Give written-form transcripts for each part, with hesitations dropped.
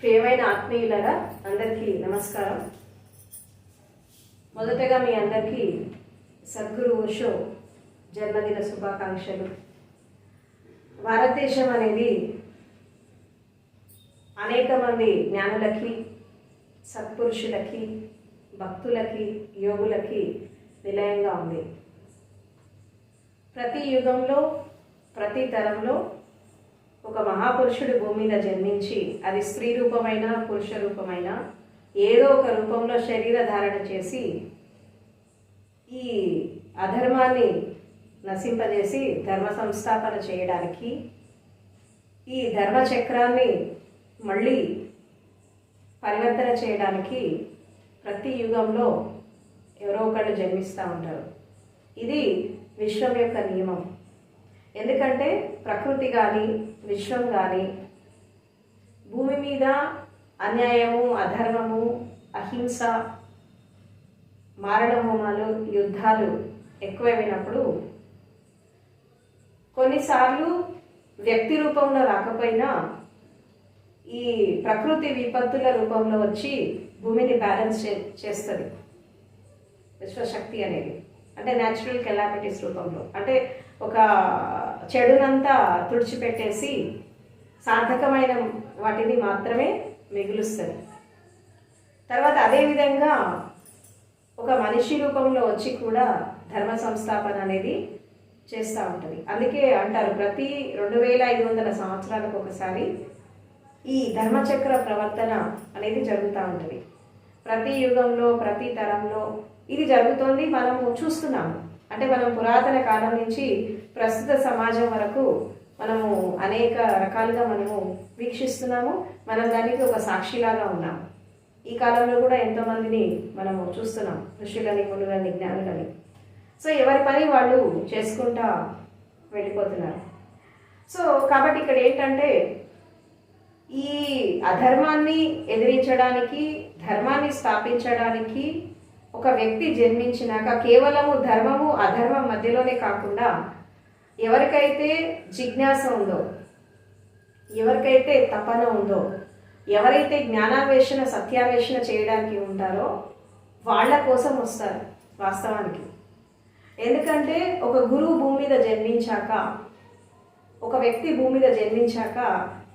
ప్రియమైన ఆత్మీయులారా అందరికీ నమస్కారం. మొదటగా మీ అందరికీ సద్గురు ఓషో జన్మదిన శుభాకాంక్షలు. భారతదేశం అనేది అనేక మంది జ్ఞానులకి, సత్పురుషులకి, భక్తులకి, యోగులకి నిలయంగా ఉంది. ప్రతి యుగంలో, ప్రతి తరంలో ఒక మహాపురుషుడు భూమి మీద జన్మించి, అది స్త్రీ రూపమైన పురుష రూపమైన ఏదో ఒక రూపంలో శరీర ధారణ చేసి ఈ అధర్మాన్ని నశింపజేసి ధర్మ సంస్థాపన చేయడానికి, ఈ ధర్మచక్రాన్ని మళ్ళీ పరివర్తన చేయడానికి ప్రతి యుగంలో ఎవరో ఒకళ్ళు జన్మిస్తూ ఉంటారు. ఇది విశ్వం యొక్క నియమం. ఎందుకంటే ప్రకృతి కానీ, విశ్వం కానీ భూమి మీద అన్యాయము, అధర్మము, అహింస, మారణ హోమాలు, యుద్ధాలు ఎక్కువైనప్పుడు కొన్నిసార్లు వ్యక్తి రూపంలో రాకపోయినా ఈ ప్రకృతి విపత్తుల రూపంలో వచ్చి భూమిని బ్యాలెన్స్ చేస్తుంది విశ్వశక్తి అనేది. అంటే న్యాచురల్ కెలామిటీస్ రూపంలో, అంటే ఒక చెడునంతా తుడిచిపెట్టేసి సార్థకమైన వాటిని మాత్రమే మిగులుస్తుంది. తర్వాత అదేవిధంగా ఒక మనిషి రూపంలో వచ్చి కూడా ధర్మ సంస్థాపన అనేది చేస్తూ ఉంటుంది. అందుకే అంటారు ప్రతి 2500 సంవత్సరాలకు ఒకసారి ఈ ధర్మచక్ర ప్రవర్తన అనేది జరుగుతూ ఉంటుంది. ప్రతి యుగంలో, ప్రతి తరంలో ఇది జరుగుతుంది. మనము చూస్తున్నాము. అంటే మనం పురాతన కాలం నుంచి ప్రస్తుత సమాజం వరకు మనము అనేక రకాలుగా మనము వీక్షిస్తున్నాము. మనం దానికి ఒక సాక్షిలాగా ఉన్నాము. ఈ కాలంలో కూడా ఎంతోమందిని మనము చూస్తున్నాం, ఋషులని, మునులని, జ్ఞానులని. సో ఎవరి పని వాళ్ళు చేసుకుంటా వెళ్ళిపోతున్నారు. సో కాబట్టి ఇక్కడ ఏంటంటే ఈ అధర్మాన్ని ఎదిరించడానికి, ధర్మాన్ని స్థాపించడానికి ఒక వ్యక్తి జన్మించినాక కేవలము ధర్మము అధర్మం మధ్యలోనే కాకుండా ఎవరికైతే జిజ్ఞాస ఉందో, ఎవరికైతే తపన ఉందో, ఎవరైతే జ్ఞానాన్వేషణ, సత్యాన్వేషణ చేయడానికి ఉంటారో వాళ్ళ కోసం వస్తారు వాస్తవానికి. ఎందుకంటే ఒక గురువు భూమి మీద జన్మించాక, ఒక వ్యక్తి భూమి మీద జన్మించాక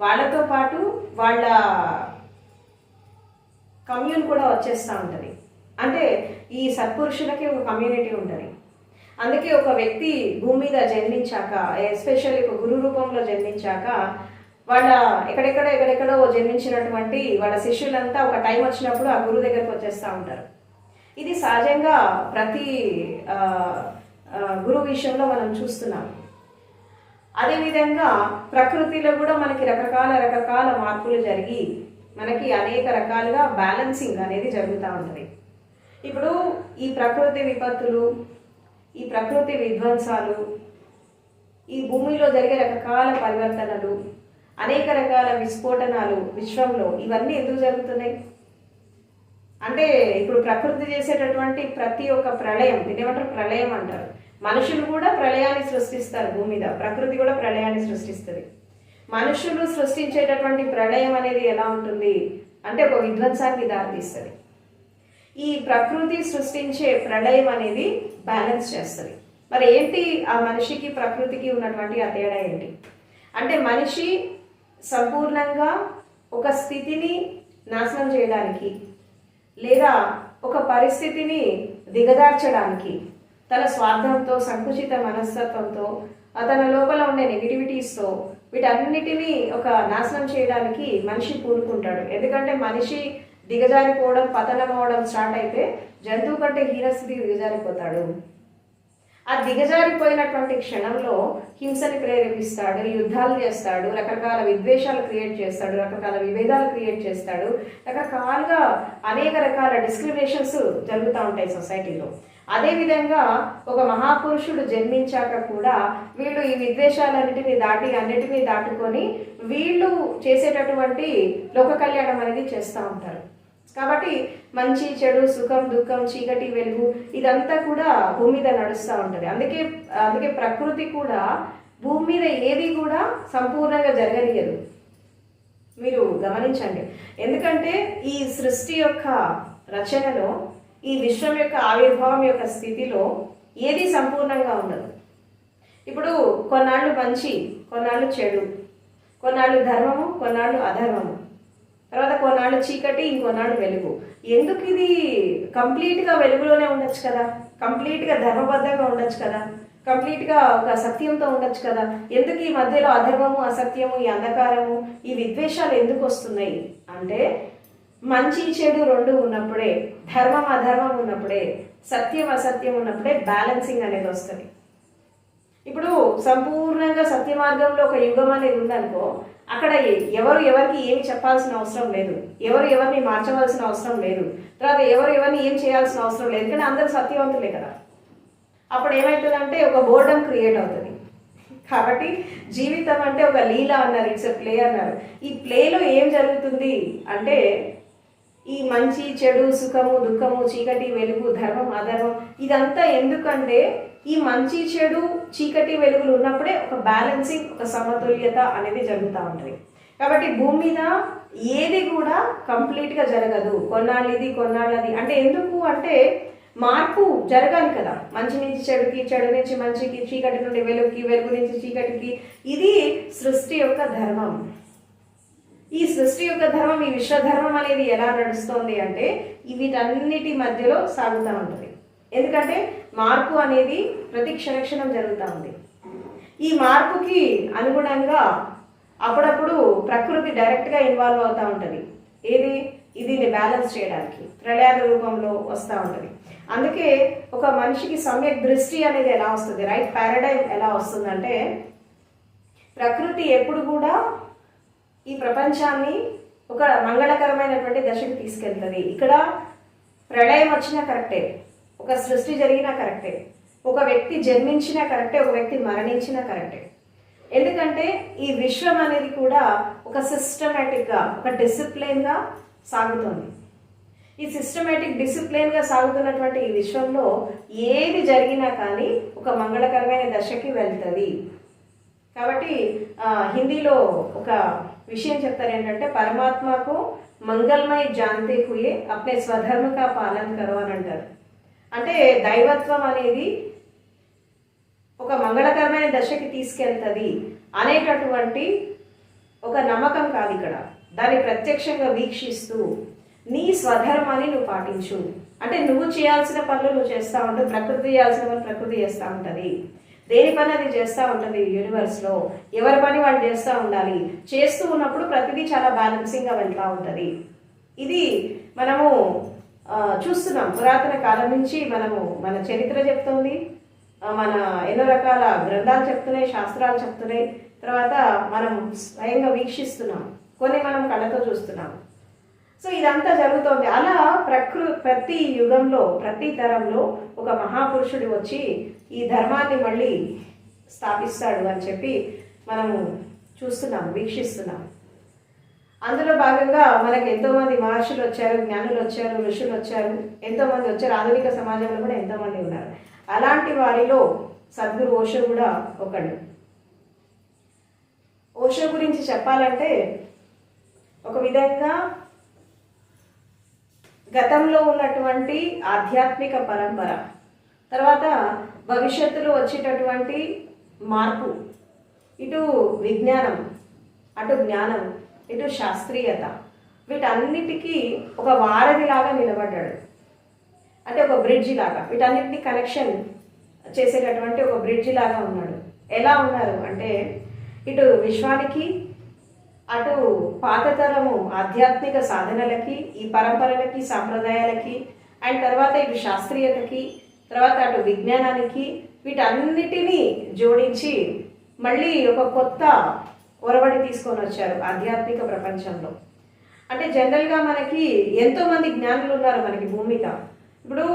వాళ్ళతో పాటు వాళ్ళ కమ్యూన్ కూడా వచ్చేస్తూ ఉంటుంది. అంటే ఈ సత్పురుషులకి ఒక కమ్యూనిటీ ఉంటుంది. అందుకే ఒక వ్యక్తి భూమి మీద జన్మించాక, ఎస్పెషల్లీ ఒక గురు రూపంలో జన్మించాక వాళ్ళ ఎక్కడెక్కడో జన్మించినటువంటి వాళ్ళ శిష్యులంతా ఒక టైం వచ్చినప్పుడు ఆ గురువు దగ్గరకు వచ్చేస్తూ ఉంటారు. ఇది సహజంగా ప్రతి గురువు విషయంలో మనం చూస్తున్నాం. అదేవిధంగా ప్రకృతిలో కూడా మనకి రకరకాల మార్పులు జరిగి మనకి అనేక రకాలుగా బ్యాలెన్సింగ్ అనేది జరుగుతూ ఉంటుంది. ఇప్పుడు ఈ ప్రకృతి విపత్తులు, ఈ ప్రకృతి విధ్వంసాలు, ఈ భూమిలో జరిగే రకరకాల పరివర్తనలు, అనేక రకాల విస్ఫోటనాలు విశ్వంలో ఇవన్నీ ఎందుకు జరుగుతున్నాయి అంటే ఇప్పుడు ప్రకృతి చేసేటటువంటి ప్రతి ఒక్క ప్రళయం, దీనేమంటారు ప్రళయం అంటారు. మనుషులు కూడా ప్రళయాన్ని సృష్టిస్తారు భూమి మీద, ప్రకృతి కూడా ప్రళయాన్ని సృష్టిస్తుంది. మనుషులు సృష్టించేటటువంటి ప్రళయం అనేది ఎలా ఉంటుంది అంటే ఒక విధ్వంసానికి దారితీస్తుంది. ఈ ప్రకృతి సృష్టించే ప్రళయం అనేది బ్యాలెన్స్ చేస్తుంది. మరి ఏంటి ఆ మనిషికి ప్రకృతికి ఉన్నటువంటి ఆ తేడా ఏంటి అంటే మనిషి సంపూర్ణంగా ఒక స్థితిని నాశనం చేయడానికి లేదా ఒక పరిస్థితిని దిగజార్చడానికి తన స్వార్థంతో, సంకుచిత మనస్తత్వంతో, తన లోపల ఉండే నెగిటివిటీస్తో వీటన్నిటినీ ఒక నాశనం చేయడానికి మనిషి పూనుకుంటాడు. ఎందుకంటే మనిషి దిగజారిపోవడం, పతనం అవడం స్టార్ట్ అయితే జంతువు కంటే హీనస్థితికి దిగజారిపోతాడు. ఆ దిగజారిపోయినటువంటి క్షణంలో హింసని ప్రేరేపిస్తాడు, యుద్ధాలు చేస్తాడు, రకరకాల విద్వేషాలు క్రియేట్ చేస్తాడు, రకరకాల విభేదాలు క్రియేట్ చేస్తాడు, రకరకాలుగా అనేక రకాల డిస్క్రిమినేషన్స్ జరుగుతూ ఉంటాయి సొసైటీలో. అదేవిధంగా ఒక మహాపురుషుడు జన్మించాక కూడా వీళ్ళు ఈ విద్వేషాలన్నిటిని అన్నిటినీ దాటుకొని వీళ్ళు చేసేటటువంటి లోక కళ్యాణం అనేది చేస్తూ ఉంటారు. కాబట్టి మంచి, చెడు, సుఖం, దుఃఖం, చీకటి, వెలుగు ఇదంతా కూడా భూమి మీద నడుస్తూ ఉంటుంది. అందుకే ప్రకృతి కూడా భూమి మీద ఏది కూడా సంపూర్ణంగా జరగనియదు. మీరు గమనించండి. ఎందుకంటే ఈ సృష్టి యొక్క రచనలో, ఈ విశ్వం యొక్క ఆవిర్భావం యొక్క స్థితిలో ఏది సంపూర్ణంగా ఉండదు. ఇప్పుడు కొన్నాళ్ళు మంచి, కొన్నాళ్ళు చెడు, కొన్నాళ్ళు ధర్మము, కొన్నాళ్ళు అధర్మము, తర్వాత కొన్నాళ్ళు చీకటి, ఇంకొన్నాళ్ళు వెలుగు. ఎందుకు ఇది కంప్లీట్గా వెలుగులోనే ఉండొచ్చు కదా, కంప్లీట్గా ధర్మబద్ధంగా ఉండొచ్చు కదా, కంప్లీట్గా ఒక సత్యంతో ఉండొచ్చు కదా. ఎందుకు ఈ మధ్యలో అధర్మము, అసత్యము, ఈ అంధకారము, ఈ విద్వేషాలు ఎందుకు వస్తున్నాయి అంటే, మంచి చెడు రెండు ఉన్నప్పుడే, ధర్మం అధర్మం ఉన్నప్పుడే, సత్యం అసత్యం ఉన్నప్పుడే బ్యాలెన్సింగ్ అనేది వస్తుంది. ఇప్పుడు సంపూర్ణంగా సత్య మార్గంలో ఒక యుగం అనేది ఉందనుకో, అక్కడ ఎవరు ఎవరికి ఏమి చెప్పాల్సిన అవసరం లేదు, ఎవరు ఎవరిని మార్చవలసిన అవసరం లేదు, తర్వాత ఎవరు ఎవరిని ఏం చేయాల్సిన అవసరం లేదు, ఎందుకంటే అందరూ సత్యవంతులే కదా. అప్పుడు ఏమవుతుందంటే ఒక బోర్డమ్ క్రియేట్ అవుతుంది. కాబట్టి జీవితం అంటే ఒక లీల అన్నారు, ఇట్స్ ఎ ప్లే అన్నారు. ఈ ప్లేలో ఏం జరుగుతుంది అంటే, ఈ మంచి చెడు, సుఖము దుఃఖము, చీకటి వెలుగు, ధర్మం అధర్మం, ఇదంతా ఎందుకంటే ఈ మంచి చెడు చీకటి వెలుగులు ఉన్నప్పుడే ఒక బ్యాలెన్సింగ్, ఒక సమతుల్యత అనేది జరుగుతూ ఉంటుంది. కాబట్టి భూమి మీద ఏది కూడా కంప్లీట్గా జరగదు, కొన్నాళ్ళు ఇది కొన్నాళ్ళు అది. అంటే ఎందుకు అంటే మార్పు జరగాలి కదా, మంచి నుంచి చెడుకి, చెడు నుంచి మంచికి, చీకటి నుండి వెలుగుకి, వెలుగు నుంచి చీకటికి. ఇది సృష్టి యొక్క ధర్మం. ఈ సృష్టి యొక్క ధర్మం, ఈ విశ్వధర్మం అనేది ఎలా నడుస్తుంది అంటే వీటన్నిటి మధ్యలో సాగుతూ ఉంటుంది. ఎందుకంటే మార్పు అనేది ప్రతి క్షణక్షణం జరుగుతూ ఉంది. ఈ మార్పుకి అనుగుణంగా అప్పుడప్పుడు ప్రకృతి డైరెక్ట్గా ఇన్వాల్వ్ అవుతూ ఉంటుంది. దీన్ని బ్యాలెన్స్ చేయడానికి ప్రళయాల రూపంలో వస్తూ ఉంటుంది. అందుకే ఒక మనిషికి సమ్యక్ దృష్టి అనేది ఎలా వస్తుంది, రైట్ పారాడైమ్ ఎలా వస్తుందంటే, ప్రకృతి ఎప్పుడు కూడా ఈ ప్రపంచాన్ని ఒక మంగళకరమైనటువంటి దశకు తీసుకెళ్తుంది. ఇక్కడ ప్రళయం వచ్చినా కరెక్టే, ఒక సృష్టి జరిగినా కరెక్టే, ఒక వ్యక్తి జన్మించినా కరెక్టే, ఒక వ్యక్తి మరణించినా కరెక్టే. ఎందుకంటే ఈ విశ్వం అనేది కూడా ఒక సిస్టమేటిక్గా, ఒక డిసిప్లిన్గా సాగుతుంది. ఈ సిస్టమేటిక్ డిసిప్లిన్గా సాగుతున్నటువంటి ఈ విశ్వంలో ఏది జరిగినా కానీ ఒక మంగళకరమైన దశకి వెళ్తుంది. కాబట్టి హిందీలో ఒక విషయం చెప్తారు ఏంటంటే, పరమాత్మకు మంగళమయ జాంతే హుయే అప్నే స్వధర్మ కా పాలన కరో అని అంటారు. అంటే దైవత్వం అనేది ఒక మంగళకరమైన దశకి తీసుకెళ్తుంది అనేటటువంటి ఒక నమ్మకం కాదు ఇక్కడ. దాన్ని ప్రత్యక్షంగా వీక్షిస్తూ నీ స్వధర్మాన్ని నువ్వు పాటించు. అంటే నువ్వు చేయాల్సిన పనులు నువ్వు చేస్తూ ఉంటావు, ప్రకృతి చేయాల్సిన పనులు ప్రకృతి చేస్తూ ఉంటుంది, దేని పని అది చేస్తూ ఉంటుంది. యూనివర్స్లో ఎవరి పని వాళ్ళు చేస్తూ ఉండాలి. చేస్తూ ఉన్నప్పుడు ప్రతిదీ చాలా బ్యాలెన్సింగ్గా వెళ్తూ ఉంటుంది. ఇది మనము చూస్తున్నాం పురాతన కాలం నుంచి. మన చరిత్ర చెప్తుంది, మన ఎన్నో రకాల గ్రంథాలు చెప్తున్నాయి, శాస్త్రాలు చెప్తున్నాయి. తర్వాత మనం స్వయంగా వీక్షిస్తున్నాం, కొన్ని మనం కళ్ళతో చూస్తున్నాం. సో ఇదంతా జరుగుతోంది. అలా ప్రతి యుగంలో, ప్రతి తరంలో ఒక మహాపురుషుడు వచ్చి ఈ ధర్మాన్ని మళ్ళీ స్థాపిస్తాడు అని చెప్పి మనము చూస్తున్నాం, వీక్షిస్తున్నాం. అందులో భాగంగా మనకు ఎంతోమంది మహర్షులు వచ్చారు, జ్ఞానులు వచ్చారు, ఋషులు వచ్చారు, ఎంతోమంది వచ్చారు. ఆధునిక సమాజంలో కూడా ఎంతోమంది ఉన్నారు. అలాంటి వారిలో సద్గురు ఓషో కూడా ఒకడు. ఓషో గురించి చెప్పాలంటే ఒక విధంగా గతంలో ఉన్నటువంటి ఆధ్యాత్మిక పరంపర, తర్వాత భవిష్యత్తులో వచ్చేటటువంటి మార్పు, ఇటు విజ్ఞానం, అటు జ్ఞానం, ఇటు శాస్త్రీయత, వీటన్నిటికీ ఒక వారధిలాగా నిలబడ్డాడు. అంటే ఒక బ్రిడ్జి లాగా, వీటన్నిటిని కనెక్షన్ చేసేటటువంటి ఒక బ్రిడ్జి లాగా ఉన్నాడు. ఎలా ఉన్నారు అంటే, ఇటు విశ్వానికి, అటు పాతతరము ఆధ్యాత్మిక సాధనలకి, ఈ పరంపరలకి, సాంప్రదాయాలకి, అండ్ తర్వాత ఇటు శాస్త్రీయతకి, తర్వాత అటు విజ్ఞానానికి, వీటన్నిటినీ జోడించి మళ్ళీ ఒక కొత్త ఒరవడి తీసుకొని వచ్చారు ఆధ్యాత్మిక ప్రపంచంలో. అంటే జనరల్గా మనకి ఎంతోమంది జ్ఞానులు ఉన్నారు మనకి భూమి మీద. ఇప్పుడు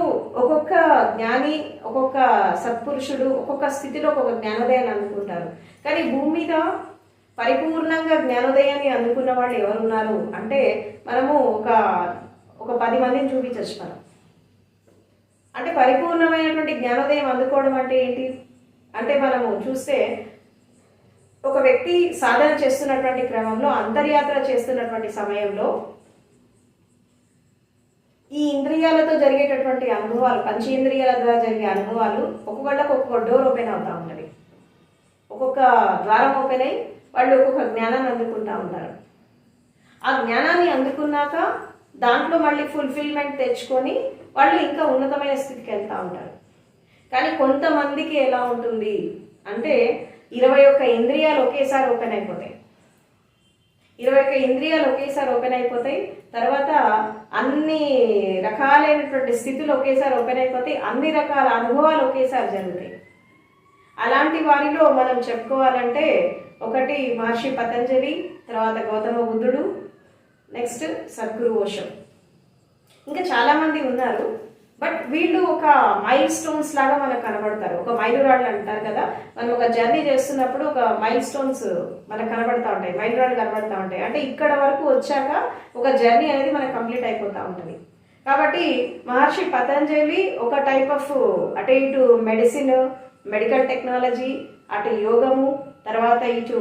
ఒక్కొక్క జ్ఞాని, ఒక్కొక్క సత్పురుషుడు ఒక్కొక్క స్థితిలో ఒక్కొక్క జ్ఞానోదయాన్ని అందుకుంటారు. కానీ భూమి మీద పరిపూర్ణంగా జ్ఞానోదయాన్ని అందుకున్న వాళ్ళు ఎవరున్నారు అంటే మనము ఒక 10 మందిని చూపించచ్చు మనం. అంటే పరిపూర్ణమైనటువంటి జ్ఞానోదయం అందుకోవడం అంటే ఏంటి అంటే, మనము చూస్తే ఒక వ్యక్తి సాధన చేస్తున్నటువంటి క్రమంలో, అంతర్యాత్ర చేస్తున్నటువంటి సమయంలో ఈ ఇంద్రియాలతో జరిగేటటువంటి అనుభవాలు, పంచేంద్రియాల ద్వారా జరిగే అనుభవాలు ఒక్కొక్కళ్ళకి ఒక్కొక్క డోర్ ఓపెన్ అవుతూ ఉంటుంది. ఒక్కొక్క ద్వారం ఓపెన్ అయ్యి వాళ్ళు ఒక్కొక్క జ్ఞానాన్ని అందుకుంటూ ఉంటారు. ఆ జ్ఞానాన్ని అందుకున్నాక దాంట్లో మళ్ళీ ఫుల్ఫిల్మెంట్ తెచ్చుకొని వాళ్ళు ఇంకా ఉన్నతమైన స్థితికి వెళ్తూ ఉంటారు. కానీ కొంతమందికి ఎలా ఉంటుంది అంటే 21 ఇంద్రియాలు ఒకేసారి ఓపెన్ అయిపోతాయి. 21 ఇంద్రియాలు ఒకేసారి ఓపెన్ అయిపోతాయి. తర్వాత అన్ని రకాలైనటువంటి స్థితులు ఒకేసారి ఓపెన్ అయిపోతాయి. అన్ని రకాల అనుభవాలు ఒకేసారి జరుగుతాయి. అలాంటి వారిలో మనం చెప్పుకోవాలంటే ఒకటి మహర్షి పతంజలి, తర్వాత గౌతమ బుద్ధుడు, నెక్స్ట్ సద్గురు ఓషో. ఇంకా చాలామంది ఉన్నారు. బట్ వీళ్ళు ఒక మైల్ స్టోన్స్ లాగా మనకు కనబడతారు. ఒక మైలురాళ్ళు అంటారు కదా, మనం ఒక జర్నీ చేస్తున్నప్పుడు ఒక మైల్ స్టోన్స్ మనకు కనబడతా ఉంటాయి, మైలురాళ్ళు కనబడతా ఉంటాయి. అంటే ఇక్కడ వరకు వచ్చాక ఒక జర్నీ అనేది మనకు కంప్లీట్ అయిపోతూ ఉంటుంది. కాబట్టి మహర్షి పతంజలి ఒక టైప్ ఆఫ్ అటు ఇటు మెడిసిన్, మెడికల్ టెక్నాలజీ, అటు యోగము, తర్వాత ఇటు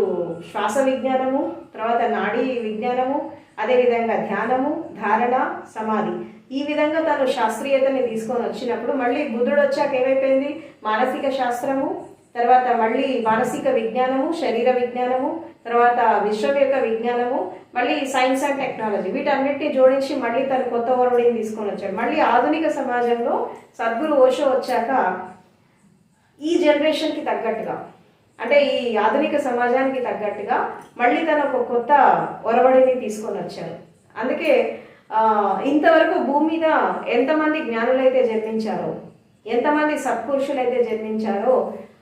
శ్వాస విజ్ఞానము, తర్వాత నాడీ విజ్ఞానము, అదేవిధంగా ధ్యానము, ధారణ, సమాధి, ఈ విధంగా తను శాస్త్రీయతని తీసుకొని వచ్చినప్పుడు మళ్ళీ బుద్ధుడు వచ్చాక ఏమైపోయింది, మానసిక శాస్త్రము, తర్వాత మళ్ళీ మానసిక విజ్ఞానము, శరీర విజ్ఞానము, తర్వాత విశ్వం యొక్క విజ్ఞానము, మళ్ళీ సైన్స్ అండ్ టెక్నాలజీ, వీటన్నిటిని జోడించి మళ్ళీ తను కొత్త వరుడిని తీసుకొని వచ్చాడు. మళ్ళీ ఆధునిక సమాజంలో సద్గురు ఓషో వచ్చాక ఈ జనరేషన్కి తగ్గట్టుగా, అంటే ఈ ఆధునిక సమాజానికి తగ్గట్టుగా మళ్ళీ తను ఒక కొత్త ఒరవడిని తీసుకొని వచ్చాడు. అందుకే ఇంతవరకు భూమి మీద ఎంతమంది జ్ఞానులైతే జన్మించారో, ఎంతమంది సత్పురుషులైతే జన్మించారో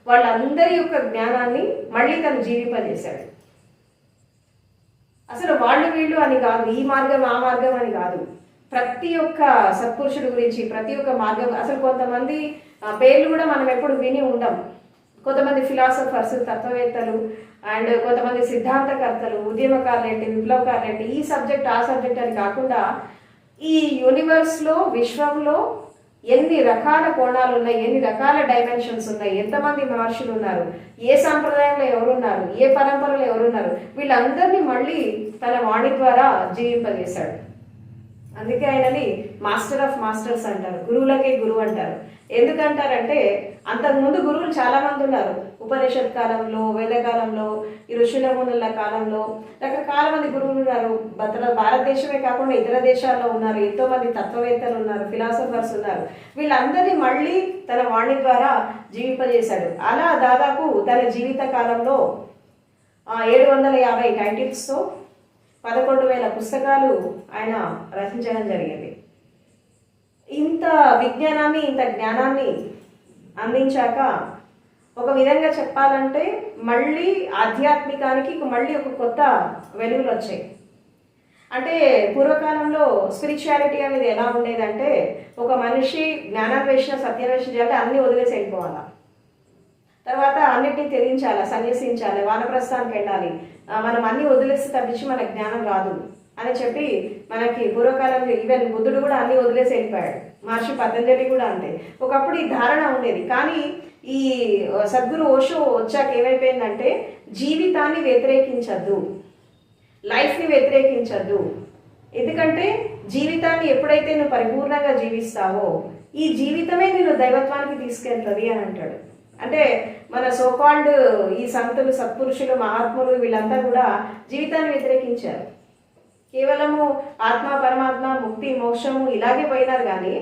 వాళ్ళందరి యొక్క జ్ఞానాన్ని మళ్ళీ తను జీవింపజేశాడు. అసలు వాళ్ళు వీళ్ళు అని కాదు, ఈ మార్గం ఆ మార్గం అని కాదు, ప్రతి ఒక్క సత్పురుషుడి గురించి, ప్రతి ఒక్క మార్గం. అసలు కొంతమంది పేర్లు కూడా మనం ఎప్పుడు విని ఉండం. కొంతమంది ఫిలాసఫర్స్, తత్వవేత్తలు, అండ్ కొంతమంది సిద్ధాంతకర్తలు, ఉద్యమకారులేంటి, విప్లవకారులేంటి, ఈ సబ్జెక్ట్ ఆ సబ్జెక్ట్ అని కాకుండా ఈ యూనివర్స్లో, విశ్వంలో ఎన్ని రకాల కోణాలు ఉన్నాయి, ఎన్ని రకాల డైమెన్షన్స్ ఉన్నాయి, ఎంతమంది మహర్షులు ఉన్నారు, ఏ సాంప్రదాయంలో ఎవరున్నారు, ఏ పరంపరలో ఎవరున్నారు, వీళ్ళందరినీ మళ్ళీ తన వాణి ద్వారా జీవింపజేశాడు. అందుకే ఆయనని మాస్టర్ ఆఫ్ మాస్టర్స్ అంటారు, గురువులకే గురువు అంటారు. ఎందుకంటారంటే అంతకుముందు గురువులు చాలా మంది ఉన్నారు. ఉపనిషత్ కాలంలో, వేదకాలంలో, ఈ ఋషుల మునుల కాలంలో రకరకాల మంది గురువులు ఉన్నారు. భారతదేశమే కాకుండా ఇతర దేశాల్లో ఉన్నారు. ఎంతో మంది తత్వవేత్తలు ఉన్నారు, ఫిలాసఫర్స్ ఉన్నారు. వీళ్ళందరినీ మళ్ళీ తన వాణి ద్వారా జీవింపజేశాడు. అలా దాదాపు తన జీవిత కాలంలో 750 టైటిల్స్తో 11,000 పుస్తకాలు ఆయన రచించడం జరిగింది. ఇంత విజ్ఞానాన్ని, ఇంత జ్ఞానాన్ని అందించాక ఒక విధంగా చెప్పాలంటే మళ్ళీ ఆధ్యాత్మికానికి మళ్ళీ ఒక కొత్త వెలుగులు వచ్చాయి. అంటే పూర్వకాలంలో స్పిరిచువాలిటీ అనేది ఎలా ఉండేదంటే ఒక మనిషి జ్ఞానాన్వేషణ, సత్యాన్వేషణ చేయాలంటే అన్నీ వదిలేసి వెళ్ళిపోవాలా, తర్వాత అన్నిటినీ త్యజించాలి, సన్యసించాలి, వానప్రస్థానికి వెళ్ళాలి, మనం అన్ని వదిలేసి తప్పించి మనకు జ్ఞానం రాదు అని చెప్పి మనకి పూర్వకాలంలో ఈవెన్ బుద్ధుడు కూడా అన్ని వదిలేసి వెళ్ళిపోయాడు. మహర్షి పతంజలి కూడా అంతే. ఒకప్పుడు ఈ ధారణ ఉండేది. కానీ ఈ సద్గురు ఓషో వచ్చాక ఏమైపోయిందంటే జీవితాన్ని వ్యతిరేకించద్దు, లైఫ్ని వ్యతిరేకించద్దు. ఎందుకంటే జీవితాన్ని ఎప్పుడైతే నువ్వు పరిపూర్ణంగా జీవిస్తావో ఈ జీవితమే నేను దైవత్వానికి తీసుకెళ్తుంది అని అంటాడు. అంటే మన సోకాల్డ్ ఈ సంతులు, సత్పురుషులు, మహాత్ములు వీళ్ళంతా కూడా జీవితాన్ని వ్యతిరేకించారు. కేవలము ఆత్మ, పరమాత్మ, ముక్తి, మోక్షము ఇలాగే పోయినారు. కానీ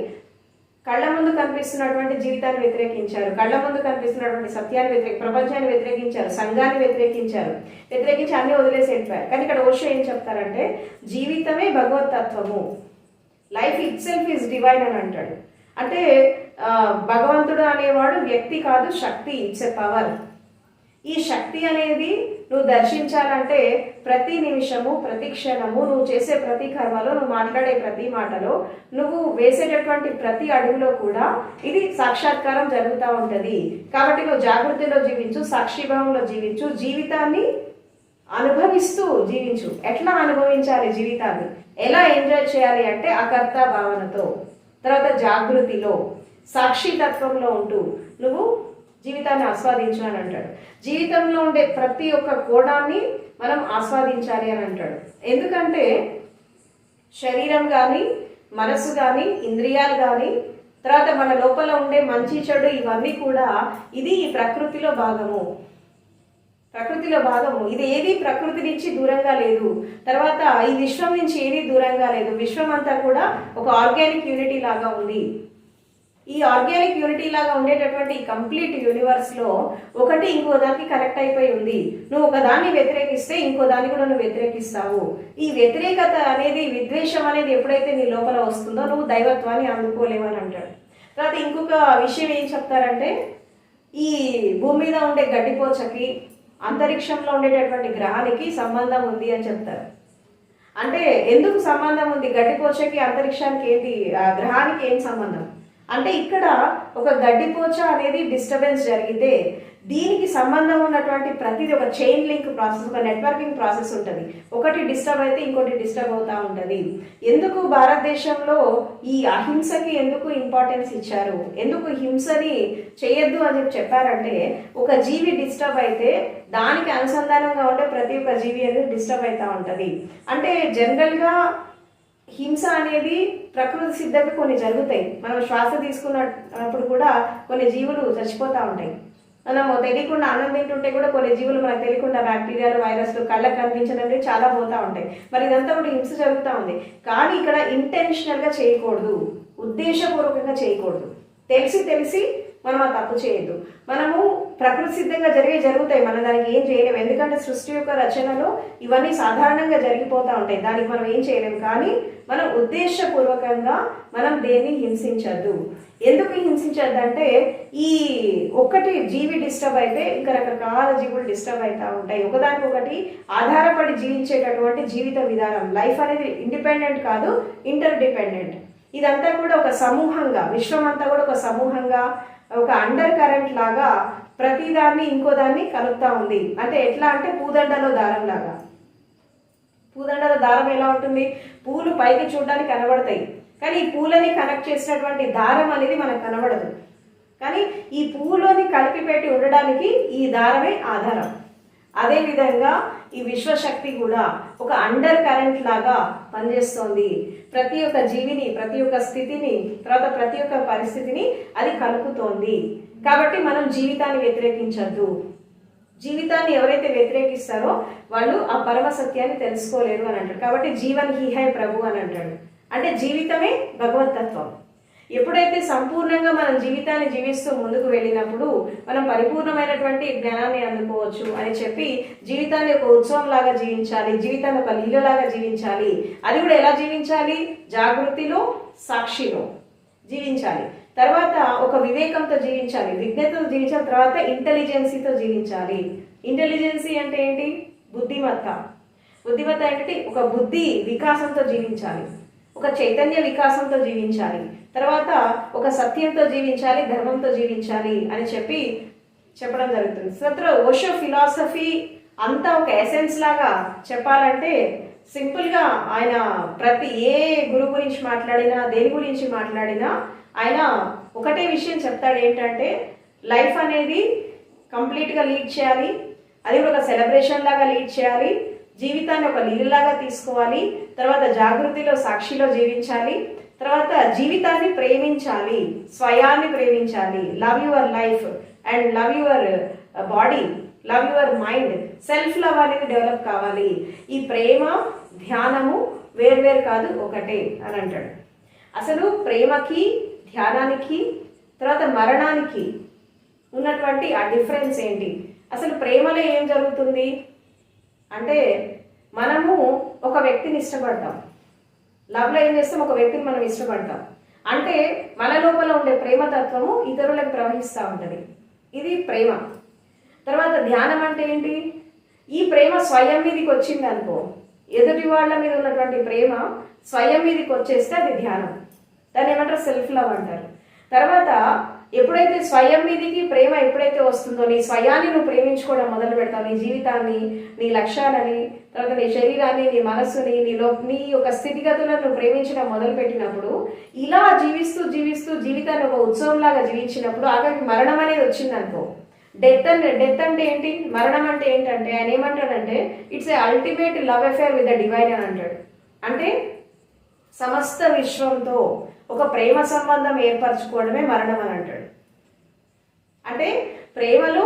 కళ్ళ ముందు కనిపిస్తున్నటువంటి జీవితాన్ని వ్యతిరేకించారు, కళ్ళ ముందు కనిపిస్తున్నటువంటి సత్యాన్ని ప్రపంచాన్ని వ్యతిరేకించారు, సంఘాన్ని వ్యతిరేకించి అన్ని వదిలేసి వెళ్ళిపోయారు. కానీ ఇక్కడ ఓషో ఏం చెప్తారంటే జీవితమే భగవతత్వము, life itself is divine అని అంటాడు. అంటే భగవంతుడు అనేవాడు వ్యక్తి కాదు, శక్తి, ఇట్స్ ఎ పవర్. ఈ శక్తి అనేది నువ్వు దర్శించాలంటే ప్రతి నిమిషము, ప్రతి క్షణము, నువ్వు చేసే ప్రతి కర్మలో, నువ్వు మాట్లాడే ప్రతి మాటలో, నువ్వు వేసేటటువంటి ప్రతి అడుగులో కూడా ఇది సాక్షాత్కారం జరుగుతూ ఉంటుంది. కాబట్టి నువ్వు జాగృతిలో జీవించు, సాక్షిభావంలో జీవించు, జీవితాన్ని అనుభవిస్తూ జీవించు. ఎట్లా అనుభవించాలి జీవితాన్ని, ఎలా ఎంజాయ్ చేయాలి అంటే అకర్త భావనతో, తర్వాత జాగృతిలో, సాక్షితత్వంలో ఉంటూ నువ్వు జీవితాన్ని ఆస్వాదించు అని అంటాడు. జీవితంలో ఉండే ప్రతి ఒక్క కోణాన్ని మనం ఆస్వాదించాలి అని అంటాడు. ఎందుకంటే శరీరం కానీ, మనసు కానీ, ఇంద్రియాలు కానీ, తర్వాత మన లోపల ఉండే మంచి చెడు ఇవన్నీ కూడా ఇది ఈ ప్రకృతిలో భాగము. ప్రకృతిలో భాగము. ఇది ఏది ప్రకృతి నుంచి దూరంగా లేదు. తర్వాత ఈ విశ్వం నుంచి ఏది దూరంగా లేదు. విశ్వం అంతా కూడా ఒక ఆర్గానిక్ యూనిటీ లాగా ఉంది. ఈ ఆర్గానిక్ యూనిటీ లాగా ఉండేటటువంటి ఈ కంప్లీట్ యూనివర్స్లో ఒకటి ఇంకో దానికి కనెక్ట్ అయిపోయి ఉంది. నువ్వు ఒక దాన్ని వ్యతిరేకిస్తే ఇంకో దాన్ని కూడా నువ్వు వ్యతిరేకిస్తావు. ఈ వ్యతిరేకత అనేది, విద్వేషం అనేది ఎప్పుడైతే నీ లోపల వస్తుందో నువ్వు దైవత్వాన్ని అందుకోలేవని అంటాడు. తర్వాత ఇంకొక విషయం ఏం చెప్తారంటే, ఈ భూమి మీద ఉండే గడ్డిపోచకి అంతరిక్షంలో ఉండేటటువంటి గ్రహానికి సంబంధం ఉంది అని చెప్తారు. అంటే ఎందుకు సంబంధం ఉంది? గడ్డిపోచకి అంతరిక్షానికి ఏంటి, గ్రహానికి ఏం సంబంధం అంటే, ఇక్కడ ఒక గడ్డిపోచ అనేది డిస్టర్బెన్స్ జరిగితే దీనికి సంబంధం ఉన్నటువంటి ప్రతిదీ ఒక చైన్ లింక్ ప్రాసెస్, ఒక నెట్వర్కింగ్ ప్రాసెస్ ఉంటుంది. ఒకటి డిస్టర్బ్ అయితే ఇంకోటి డిస్టర్బ్ అవుతూ ఉంటుంది. ఎందుకు భారతదేశంలో ఈ అహింసకి ఎందుకు ఇంపార్టెన్స్ ఇచ్చారు, ఎందుకు హింసని చేయొద్దు అని చెప్పారంటే, ఒక జీవి డిస్టర్బ్ అయితే దానికి అనుసంధానంగా ఉండే ప్రతి ఒక్క జీవి అనేది డిస్టర్బ్ అవుతూ ఉంటుంది. అంటే జనరల్గా హింస అనేది ప్రకృతి సిద్ధంగా కొన్ని జరుగుతాయి. మనం శ్వాస తీసుకున్నప్పుడు కూడా కొన్ని జీవులు చచ్చిపోతూ ఉంటాయి. మనము తెలియకుండా అన్నం తింటుంటే కూడా కొన్ని జీవులు మనకు తెలియకుండా బ్యాక్టీరియాలు, వైరస్లు కళ్ళకు కనిపించినవి చాలా పోతూ ఉంటాయి. మరి ఇదంతా కూడా హింస జరుగుతూ ఉంది. కానీ ఇక్కడ ఇంటెన్షనల్గా చేయకూడదు, ఉద్దేశపూర్వకంగా చేయకూడదు. తెలిసి మనం ఆ తప్పు చేయొద్దు. మనము ప్రకృతి సిద్ధంగా జరుగుతాయి, మనం దానికి ఏం చేయలేము. ఎందుకంటే సృష్టి యొక్క రచనలో ఇవన్నీ సాధారణంగా జరిగిపోతూ ఉంటాయి, దానికి మనం ఏం చేయలేము. కానీ మనం ఉద్దేశపూర్వకంగా మనం దేన్ని హింసించద్దు. ఎందుకు హింసించద్దు అంటే, ఈ ఒక్కటి జీవి డిస్టర్బ్ అయితే ఇంకా రకరకాల జీవులు డిస్టర్బ్ అవుతూ ఉంటాయి. ఒకదానికొకటి ఆధారపడి జీవించేటటువంటి జీవిత విధానం. లైఫ్ అనేది ఇండిపెండెంట్ కాదు, ఇంటర్ డిపెండెంట్. ఇదంతా కూడా ఒక సమూహంగా, విశ్వం అంతా కూడా ఒక సమూహంగా, ఒక అండర్ కరెంట్ లాగా ప్రతిదాన్ని ఇంకో దాన్ని కలుపుతా ఉంది. అంటే ఎట్లా అంటే పూదండలో దారం లాగా. పూదండలో దారం ఎలా ఉంటుంది? పూలు పైకి చూడడానికి కనబడతాయి, కానీ ఈ పూలని కనెక్ట్ చేసినటువంటి దారం అనేది మనకు కనబడదు. కానీ ఈ పూలని కలిపి పెట్టి ఉండడానికి ఈ దారమే ఆధారం. అదేవిధంగా ఈ విశ్వశక్తి కూడా ఒక అండర్ కరెంట్ లాగా పనిచేస్తోంది. ప్రతి ఒక్క జీవిని, ప్రతి ఒక్క స్థితిని, తర్వాత ప్రతి ఒక్క పరిస్థితిని అది కలుపుతోంది. కాబట్టి మనం జీవితాన్ని వ్యతిరేకించద్దు. జీవితాన్ని ఎవరైతే వ్యతిరేకిస్తారో వాళ్ళు ఆ పరమ సత్యాన్ని తెలుసుకోలేరు అని అంటాడు. కాబట్టి జీవన్ హి హై ప్రభు అని అంటాడు. అంటే జీవితమే భగవతత్వం. ఎప్పుడైతే సంపూర్ణంగా మనం జీవితాన్ని జీవిస్తూ ముందుకు వెళ్ళినప్పుడు మనం పరిపూర్ణమైనటువంటి జ్ఞానాన్ని అందుకోవచ్చు అని చెప్పి, జీవితాన్ని ఒక ఉత్సవం లాగా జీవించాలి, జీవితాన్ని ఒక లీలలాగా జీవించాలి. అది కూడా ఎలా జీవించాలి? జాగృతిలో, సాక్షిలో జీవించాలి. తర్వాత ఒక వివేకంతో జీవించాలి, విజ్ఞతతో జీవించాలి. తర్వాత ఇంటెలిజెన్సీతో జీవించాలి. ఇంటెలిజెన్సీ అంటే ఏంటి? బుద్ధిమత్త. బుద్ధిమత్త ఏంటి? ఒక బుద్ధి వికాసంతో జీవించాలి, ఒక చైతన్య వికాసంతో జీవించాలి. తర్వాత ఒక సత్యంతో జీవించాలి, ధర్మంతో జీవించాలి అని చెప్పడం జరుగుతుంది. సత్ర ఓషో ఫిలాసఫీ అంతా ఒక ఎసెన్స్ లాగా చెప్పాలంటే సింపుల్గా ఆయన ప్రతి ఏ గురువు గురించి మాట్లాడినా, దేని గురించి మాట్లాడినా ఆయన ఒకటే విషయం చెప్తాడు. ఏంటంటే లైఫ్ అనేది కంప్లీట్గా లీడ్ చేయాలి, అది కూడా ఒక సెలబ్రేషన్ లాగా లీడ్ చేయాలి, జీవితాన్ని ఒక లీలలాగా తీసుకోవాలి, తర్వాత జాగృతిలో, సాక్షిలో జీవించాలి, తర్వాత జీవితాన్ని ప్రేమించాలి, స్వయాన్ని ప్రేమించాలి. Love your life and love your body, love your mind. Self love అనేది డెవలప్ కావాలి. ఈ ప్రేమ, ధ్యానము వేర్వేరు కాదు, ఒకటే అని అంటాడు. అసలు ప్రేమకి, ధ్యానానికి, తర్వాత మరణానికి ఉన్నటువంటి ఆ డిఫరెన్స్ ఏంటి? అసలు ప్రేమలో ఏం జరుగుతుంది అంటే, మనము ఒక వ్యక్తిని ఇష్టపడతాం. లవ్లో ఏం చేస్తాం? ఒక వ్యక్తిని మనం ఇష్టపడతాం. అంటే మన లోపల ఉండే ప్రేమతత్వము ఇతరులకు ప్రవహిస్తూ ఉంటుంది. ఇది ప్రేమ. తర్వాత ధ్యానం అంటే ఏంటి? ఈ ప్రేమ స్వయం మీదకి వచ్చింది అనుకో, ఎదుటి వాళ్ళ మీద ఉన్నటువంటి ప్రేమ స్వయం మీదకి వచ్చేస్తే అది ధ్యానం. దాన్ని ఏమంటారు? సెల్ఫ్ లవ్ అంటారు. తర్వాత ఎప్పుడైతే స్వయం మీదికి ప్రేమ ఎప్పుడైతే వస్తుందో, నీ స్వయాన్ని నువ్వు ప్రేమించుకోవడం మొదలు పెడతావు, నీ జీవితాన్ని, నీ లక్ష్యాలని, తర్వాత నీ శరీరాన్ని, నీ మనస్సుని, నీ యొక్క స్థితిగతులను నువ్వు ప్రేమించడం మొదలు పెట్టినప్పుడు, ఇలా జీవిస్తూ జీవితాన్ని ఒక ఉత్సవంలాగా జీవించినప్పుడు ఆఖరికి మరణం అనేది వచ్చిందనుకో, డెత్ అంటే ఏంటి, మరణం అంటే ఏంటంటే ఆయన ఏమంటాడంటే it's a ultimate love affair with the divine అని అంటాడు. అంటే సమస్త విశ్వంతో ఒక ప్రేమ సంబంధం ఏర్పరచుకోవడమే మరణం అని అంటాడు. అంటే ప్రేమలో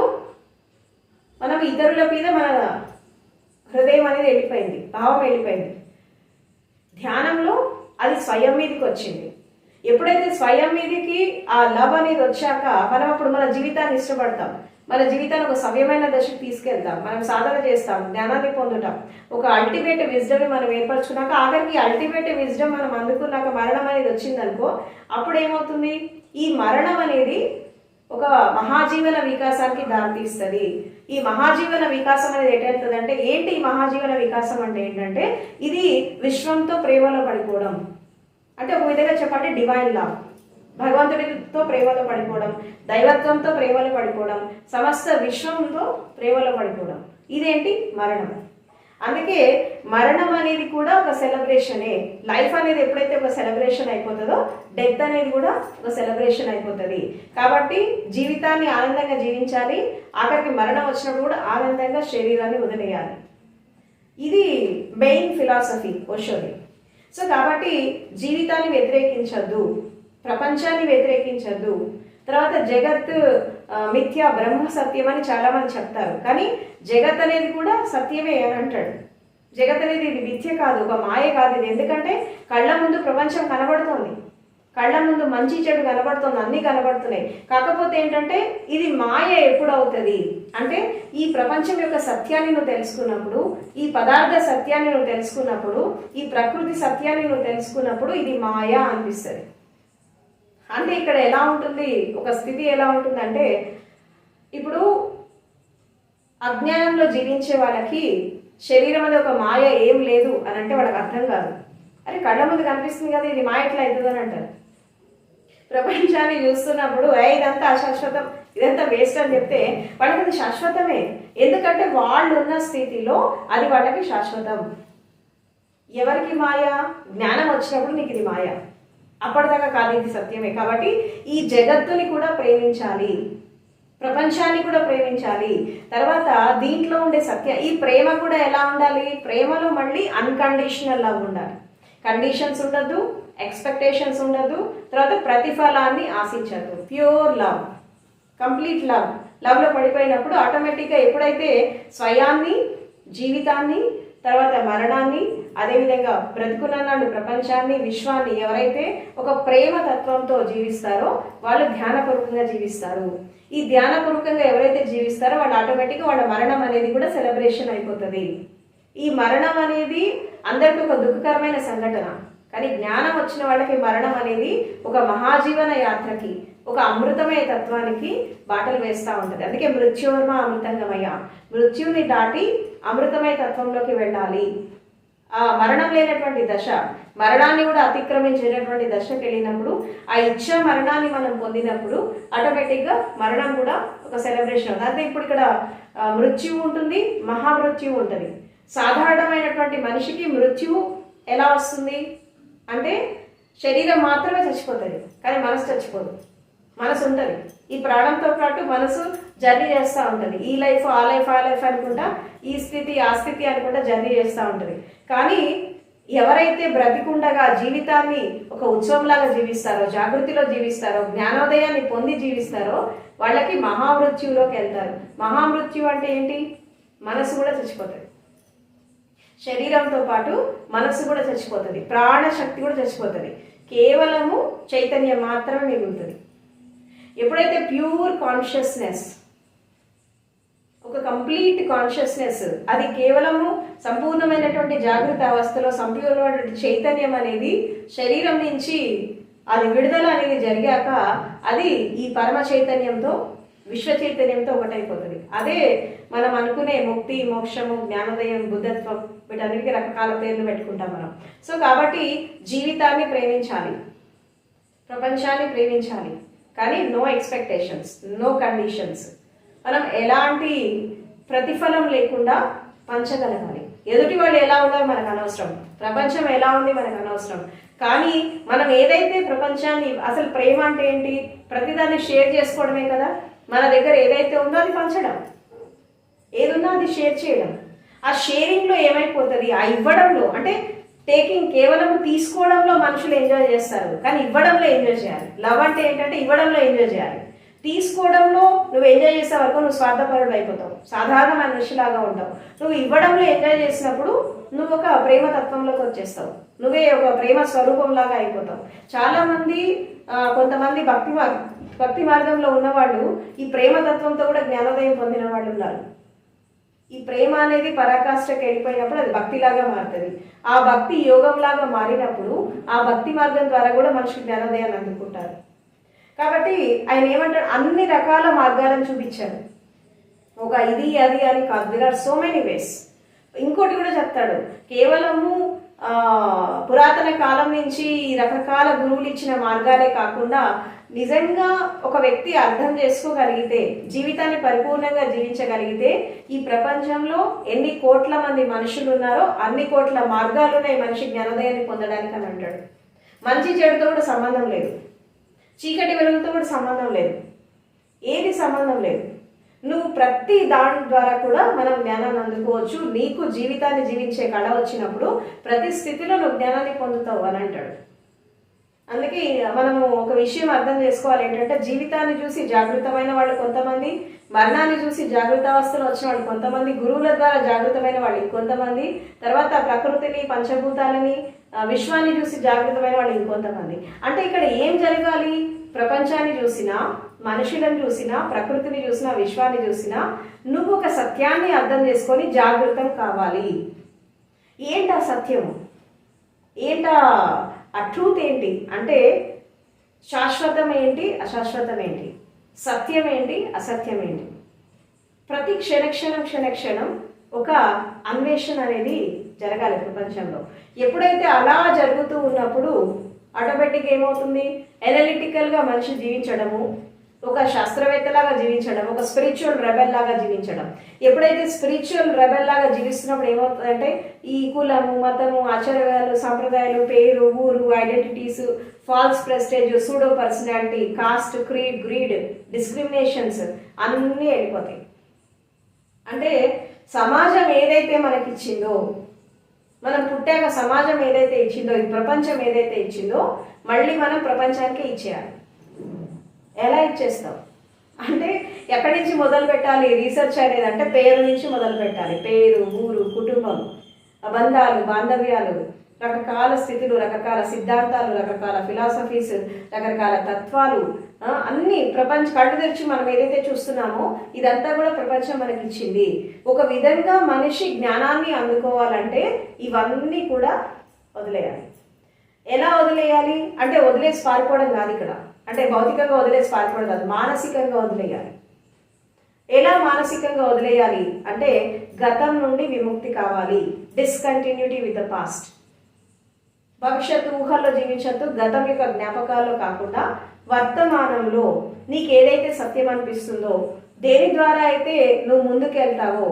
మనం ఇతరుల మీద మన హృదయం అనేది వెళ్ళిపోయింది, భావం వెళ్ళిపోయింది. ధ్యానంలో అది స్వయం మీదకి వచ్చింది. ఎప్పుడైతే స్వయం మీదకి ఆ లవ్ అనేది వచ్చాక మనం అప్పుడు మన జీవితాన్ని ఇష్టపడతాం, మన జీవితాన్ని ఒక సవ్యమైన దశకు తీసుకెళ్తాం, మనం సాధన చేస్తాం, జ్ఞానాన్ని పొందుతాం, ఒక అల్టిమేట్ విజ్డమ్ మనం ఏర్పరచుకున్నాక ఆఖరికి అల్టిమేట్ విజ్డమ్ మనం అందుకున్నాక మరణం అనేది వచ్చిందనుకో, అప్పుడు ఏమవుతుంది, ఈ మరణం అనేది ఒక మహాజీవన వికాసానికి దారితీస్తుంది. ఈ మహాజీవన వికాసం అనేది ఎటవుతుందంటే ఏంటి, ఈ మహాజీవన వికాసం అంటే ఏంటంటే ఇది విశ్వంతో ప్రేమలో పడిపోవడం. అంటే ఒక విధంగా చెప్పండి డివైన్ లవ్, భగవంతుడితో ప్రేమలో పడిపోవడం, దైవత్వంతో ప్రేమలో పడిపోవడం, సమస్త విశ్వంతో ప్రేమలో పడిపోవడం, ఇదేంటి మరణం. అందుకే మరణం అనేది కూడా ఒక సెలబ్రేషనే. లైఫ్ అనేది ఎప్పుడైతే ఒక సెలబ్రేషన్ అయిపోతుందో డెత్ అనేది కూడా ఒక సెలబ్రేషన్ అయిపోతుంది. కాబట్టి జీవితాన్ని ఆనందంగా జీవించాలి, ఆఖరికి మరణం వచ్చినప్పుడు కూడా ఆనందంగా శరీరాన్ని వదిలేయాలి. ఇది మెయిన్ ఫిలాసఫీ ఓషోది. సో కాబట్టి జీవితాన్ని వ్యతిరేకించద్దు, ప్రపంచాన్ని వ్యతిరేకించద్దు. తర్వాత జగత్ మిథ్య బ్రహ్మ సత్యం అని చాలా మంది చెప్తారు, కానీ జగత్ అనేది కూడా సత్యమే అని అంటాడు. జగత్ అనేది ఇది మిథ్య కాదు, ఒక మాయ కాదు ఇది. ఎందుకంటే కళ్ళ ముందు ప్రపంచం కనబడుతోంది, కళ్ళ ముందు మంచి చెడు కనబడుతుంది, అన్నీ కనబడుతున్నాయి. కాకపోతే ఏంటంటే ఇది మాయ ఎప్పుడు అవుతుంది అంటే ఈ ప్రపంచం యొక్క సత్యాన్ని నువ్వు తెలుసుకున్నప్పుడు, ఈ పదార్థ సత్యాన్ని నువ్వు తెలుసుకున్నప్పుడు, ఈ ప్రకృతి సత్యాన్ని నువ్వు తెలుసుకున్నప్పుడు ఇది మాయ అనిపిస్తుంది. అంటే ఇక్కడ ఎలా ఉంటుంది, ఒక స్థితి ఎలా ఉంటుందంటే ఇప్పుడు అజ్ఞానంలో జీవించే వాళ్ళకి శరీరం అనేది ఒక మాయ ఏం లేదు అని అంటే వాళ్ళకి అర్థం కాదు. అరే కళ్ళ ముందు కనిపిస్తుంది కదా, ఇది మాయ ఎట్లా అవుతుంది అని అంటారు. ప్రపంచాన్ని చూస్తున్నప్పుడు ఇదంతా అశాశ్వతం, ఇదంతా వేస్ట్ అని చెప్తే వాళ్ళకి అది శాశ్వతమే. ఎందుకంటే వాళ్ళు ఉన్న స్థితిలో అది వాళ్ళకి శాశ్వతం. ఎవరికి మాయ, జ్ఞానం వచ్చినప్పుడు నీకు ఇది మాయ, అప్పటిదాకా కాదు ఇది సత్యమే. కాబట్టి ఈ జగత్తుని కూడా ప్రేమించాలి, ప్రపంచాన్ని కూడా ప్రేమించాలి. తర్వాత దీంట్లో ఉండే సత్య, ఈ ప్రేమ కూడా ఎలా ఉండాలి, ప్రేమలో మళ్ళీ అన్కండిషనల్ లవ్ ఉండాలి. కండిషన్స్ ఉండద్దు, ఎక్స్పెక్టేషన్స్ ఉండద్దు, తర్వాత ప్రతిఫలాన్ని ఆశించద్దు. Pure love, complete love. లవ్లో పడిపోయినప్పుడు ఆటోమేటిక్గా ఎప్పుడైతే స్వయాన్ని, జీవితాన్ని, తర్వాత మరణాన్ని, అదేవిధంగా బ్రతుకున్నాడు ప్రపంచాన్ని, విశ్వాన్ని ఎవరైతే ఒక ప్రేమ తత్వంతో జీవిస్తారో వాళ్ళు ధ్యానపూర్వకంగా జీవిస్తారు. ఈ ధ్యానపూర్వకంగా ఎవరైతే జీవిస్తారో వాళ్ళు ఆటోమేటిక్గా వాళ్ళ మరణం అనేది కూడా సెలబ్రేషన్ అయిపోతుంది. ఈ మరణం అనేది అందరికీ ఒక దుఃఖకరమైన సంఘటన, కానీ జ్ఞానం వచ్చిన వాళ్ళకి మరణం అనేది ఒక మహాజీవన యాత్రకి, ఒక అమృతమయ తత్వానికి బాటలు వేస్తూ ఉంటుంది. అందుకే మృత్యోర్మ అమృతంగమయ్య, మృత్యుని దాటి అమృతమయ తత్వంలోకి వెళ్ళాలి. ఆ మరణం లేనటువంటి దశ, మరణాన్ని కూడా అతిక్రమించేటటువంటి దశకి వెళ్ళినప్పుడు, ఆ ఇచ్చా మరణాన్ని మనం పొందినప్పుడు ఆటోమేటిక్గా మరణం కూడా ఒక సెలబ్రేషన్ అవుతుంది. అంటే ఇప్పుడు ఇక్కడ మృత్యువు ఉంటుంది, మహామృత్యువు ఉంటుంది. సాధారణమైనటువంటి మనిషికి మృత్యువు ఎలా వస్తుంది అంటే శరీరం మాత్రమే చచ్చిపోతుంది, కానీ మనసు చచ్చిపోదు. మనసు ఉంటుంది, ఈ ప్రాణంతో పాటు మనసు జర్నీ చేస్తూ ఉంటుంది. ఈ లైఫ్ ఆ లైఫ్ ఆ లైఫ్ అనుకుంటా, ఈ స్థితి ఆ స్థితి అనుకుంటా జర్నీ చేస్తూ ఉంటుంది. కానీ ఎవరైతే బ్రతికుండగా జీవితాన్ని ఒక ఉత్సవంలాగా జీవిస్తారో, జాగృతిలో జీవిస్తారో, జ్ఞానోదయాన్ని పొంది జీవిస్తారో వాళ్ళకి మహామృత్యువులోకి వెళ్తారు. మహామృత్యు అంటే ఏంటి, మనసు కూడా చచ్చిపోతుంది, శరీరంతో పాటు మనసు కూడా చచ్చిపోతుంది, ప్రాణశక్తి కూడా చచ్చిపోతుంది. కేవలము చైతన్యం మాత్రమే మిగులుతుంది. ఎప్పుడైతే ప్యూర్ కాన్షియస్నెస్, ఒక కంప్లీట్ కాన్షియస్నెస్, అది కేవలము సంపూర్ణమైనటువంటి జాగృత అవస్థలో సంపూర్ణమైనటువంటి చైతన్యం అనేది శరీరం నుంచి అది విడుదల అనేది జరిగాక అది ఈ పరమ చైతన్యంతో, విశ్వ చైతన్యంతో ఒకటైపోతుంది. అదే మనం అనుకునే ముక్తి, మోక్షము, జ్ఞానోదయం, బుద్ధత్వం, వీటన్నిటికీ రకరకాల పేర్లు పెట్టుకుంటాం మనం. సో కాబట్టి జీవితాన్ని ప్రేమించాలి, ప్రపంచాన్ని ప్రేమించాలి, కానీ నో ఎక్స్పెక్టేషన్స్, నో కండిషన్స్. మనం ఎలాంటి ప్రతిఫలం లేకుండా పంచగలగాలి. ఎదుటి వాళ్ళు ఎలా ఉన్నారు మనకు అనవసరం, ప్రపంచం ఎలా ఉంది మనకు అనవసరం. కానీ మనం ఏదైతే ప్రపంచాన్ని, అసలు ప్రేమ అంటే ఏంటి, ప్రతిదాన్ని షేర్ చేసుకోవడమే కదా. మన దగ్గర ఏదైతే ఉందో అది పంచడం, ఏదున్నా అది షేర్ చేయడం. ఆ షేరింగ్లో ఏమైపోతుంది, ఆ ఇవ్వడంలో అంటే టేకింగ్ కేవలం తీసుకోవడంలో మనుషులు ఎంజాయ్ చేస్తారు, కానీ ఇవ్వడంలో ఎంజాయ్ చేయాలి. లవ్ అంటే ఏంటంటే ఇవ్వడంలో ఎంజాయ్ చేయాలి. తీసుకోవడంలో నువ్వు ఎంజాయ్ చేసే వరకు నువ్వు స్వార్థపరుడు అయిపోతావు, సాధారణ మనిషిలాగా ఉంటావు. నువ్వు ఇవ్వడంలో ఎంజాయ్ చేసినప్పుడు నువ్వు ఒక ప్రేమ తత్వంలోకి వచ్చేస్తావు, నువ్వే ఒక ప్రేమ స్వరూపంలాగా అయిపోతావు. చాలామంది కొంతమంది భక్తి మార్గంలో ఉన్నవాళ్ళు ఈ ప్రేమ తత్వంతో కూడా జ్ఞానోదయం పొందిన వాళ్ళు ఉన్నారు. ఈ ప్రేమ అనేది పరాకాష్ఠకి వెళ్ళిపోయినప్పుడు అది భక్తిలాగా మారుతుంది. ఆ భక్తి యోగంలాగా మారినప్పుడు ఆ భక్తి మార్గం ద్వారా కూడా మనిషి జ్ఞానోదయాన్ని అందుకుంటారు. కాబట్టి ఆయన ఏమంటాడు, అన్ని రకాల మార్గాలను చూపించాడు. ఒక ఇది అది అని కాదు, there are so many ways. ఇంకోటి కూడా చెప్తాడు, కేవలము పురాతన కాలం నుంచి రకరకాల గురువులు ఇచ్చిన మార్గాలే కాకుండా నిజంగా ఒక వ్యక్తి అర్థం చేసుకోగలిగితే, జీవితాన్ని పరిపూర్ణంగా జీవించగలిగితే, ఈ ప్రపంచంలో ఎన్ని కోట్ల మంది మనుషులు ఉన్నారో అన్ని కోట్ల మార్గాలు ఉన్నాయి మనిషి జ్ఞానోదయాన్ని పొందడానికి అని అంటాడు. మంచి చెడుతో కూడా సంబంధం లేదు, చీకటి వెలుగుతో కూడా సంబంధం లేదు, ఏది సంబంధం లేదు. నువ్వు ప్రతి దాని ద్వారా కూడా మనం జ్ఞానాన్ని అందుకోవచ్చు. నీకు జీవితాన్ని జీవించే కళ వచ్చినప్పుడు ప్రతి స్థితిలో నువ్వు జ్ఞానాన్ని పొందుతావు అని అంటాడు. అందుకే మనము ఒక విషయం అర్థం చేసుకోవాలి ఏంటంటే, జీవితాన్ని చూసి జాగృతమైన వాళ్ళు కొంతమంది, మరణాన్ని చూసి జాగృతావస్థలో వచ్చిన వాళ్ళు కొంతమంది, గురువుల ద్వారా జాగృతమైన వాళ్ళు ఇంకొంతమంది, తర్వాత ప్రకృతిని, పంచభూతాలని, విశ్వాన్ని చూసి జాగృతమైన వాళ్ళు ఇంకొంతమంది. అంటే ఇక్కడ ఏం జరగాలి, ప్రపంచాన్ని చూసినా, మనుషులను చూసినా, ప్రకృతిని చూసినా, విశ్వాన్ని చూసినా నువ్వు ఒక సత్యాన్ని అర్థం చేసుకొని జాగృతం కావాలి. ఏంటా సత్యము, ఏంటా ఆ ట్రూత్ ఏంటి అంటే, శాశ్వతం ఏంటి, అశాశ్వతం ఏంటి, సత్యం ఏంటి, అసత్యం ఏంటి. ప్రతి క్షణక్షణం ఒక అన్వేషణ అనేది జరగాలి ప్రపంచంలో. ఎప్పుడైతే అలా జరుగుతూ ఉన్నప్పుడు ఆటోమేటిక్గా ఏమవుతుంది, ఎనలిటికల్గా మనిషి జీవించడము, ఒక శాస్త్రవేత్తలాగా జీవించడం, ఒక స్పిరిచువల్ రెబెల్ లాగా జీవించడం. ఎప్పుడైతే స్పిరిచువల్ రెబెల్ లాగా జీవిస్తున్నప్పుడు ఏమవుతుందంటే, ఈ కులము, మతము, ఆచారాలు, సాంప్రదాయాలు, పేరు, ఊరు, identities, false prestige, pseudo personality, cost, creed, greed, discriminations అన్నీ వెళ్ళిపోతాయి. అంటే సమాజం ఏదైతే మనకిచ్చిందో, మనం పుట్టాక సమాజం ఏదైతే ఇచ్చిందో, ఈ ప్రపంచం ఏదైతే ఇచ్చిందో మళ్ళీ మనం ప్రపంచానికే ఇచ్చేయాలి. ఎలా ఇచ్చేస్తాం అంటే, ఎక్కడి నుంచి మొదలు పెట్టాలి రీసెర్చ్ అనేది అంటే, పేరు నుంచి మొదలు పెట్టాలి. పేరు, ఊరు, కుటుంబం, బంధాలు, బాంధవ్యాలు, రకరకాల స్థితులు, రకరకాల సిద్ధాంతాలు, రకరకాల ఫిలాసఫీస్, రకరకాల తత్వాలు, అన్నీ ప్రపంచం కళ్ళు తెరిచి మనం ఏదైతే చూస్తున్నామో ఇదంతా కూడా ప్రపంచం మనకి ఇచ్చింది. ఒక విధంగా మనిషి జ్ఞానాన్ని అందుకోవాలంటే ఇవన్నీ కూడా వదిలేయాలి. ఎలా వదిలేయాలి అంటే, వదిలేసి పారిపోవడం కాదు ఇక్కడ, అంటే భౌతికంగా వదిలేసి పారిపోవడం కాదు, మానసికంగా వదిలేయాలి. ఎలా మానసికంగా వదిలేయాలి అంటే, గతం నుండి విముక్తి కావాలి, డిస్కంటిన్యూటీ విత్ ద పాస్ట్. భవిష్యత్తు ఊహల్లో జీవించద్దు, గతం యొక్క జ్ఞాపకాల్లో కాకుండా వర్తమానంలో నీకు ఏదైతే సత్యం అనిపిస్తుందో, దేని ద్వారా అయితే నువ్వు ముందుకెళ్తావో,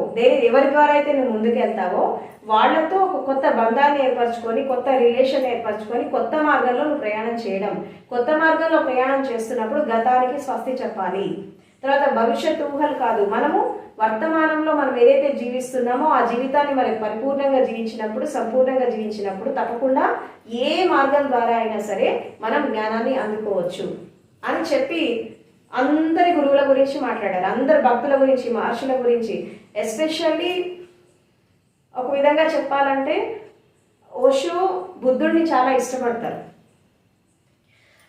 ఎవరి ద్వారా అయితే నువ్వు ముందుకెళ్తావో వాళ్ళతో ఒక కొత్త బంధాన్ని ఏర్పరచుకొని, కొత్త రిలేషన్ ఏర్పరచుకొని, కొత్త మార్గంలో నువ్వు ప్రయాణం చేయడం. కొత్త మార్గంలో ప్రయాణం చేస్తున్నప్పుడు గతానికి స్వస్తి చెప్పాలి. తర్వాత భవిష్యత్తు ఊహలు కాదు, మనము వర్తమానంలో మనం ఏదైతే జీవిస్తున్నామో ఆ జీవితాన్ని మరి పరిపూర్ణంగా జీవించినప్పుడు, సంపూర్ణంగా జీవించినప్పుడు తప్పకుండా ఏ మార్గం ద్వారా అయినా సరే మనం జ్ఞానాన్ని అందుకోవచ్చు అని చెప్పి అందరి గురువుల గురించి మాట్లాడారు, అందరి భక్తుల గురించి, మహర్షుల గురించి. ఎస్పెషల్లీ ఒక విధంగా చెప్పాలంటే ఓషో బుద్ధుడిని చాలా ఇష్టపడతారు.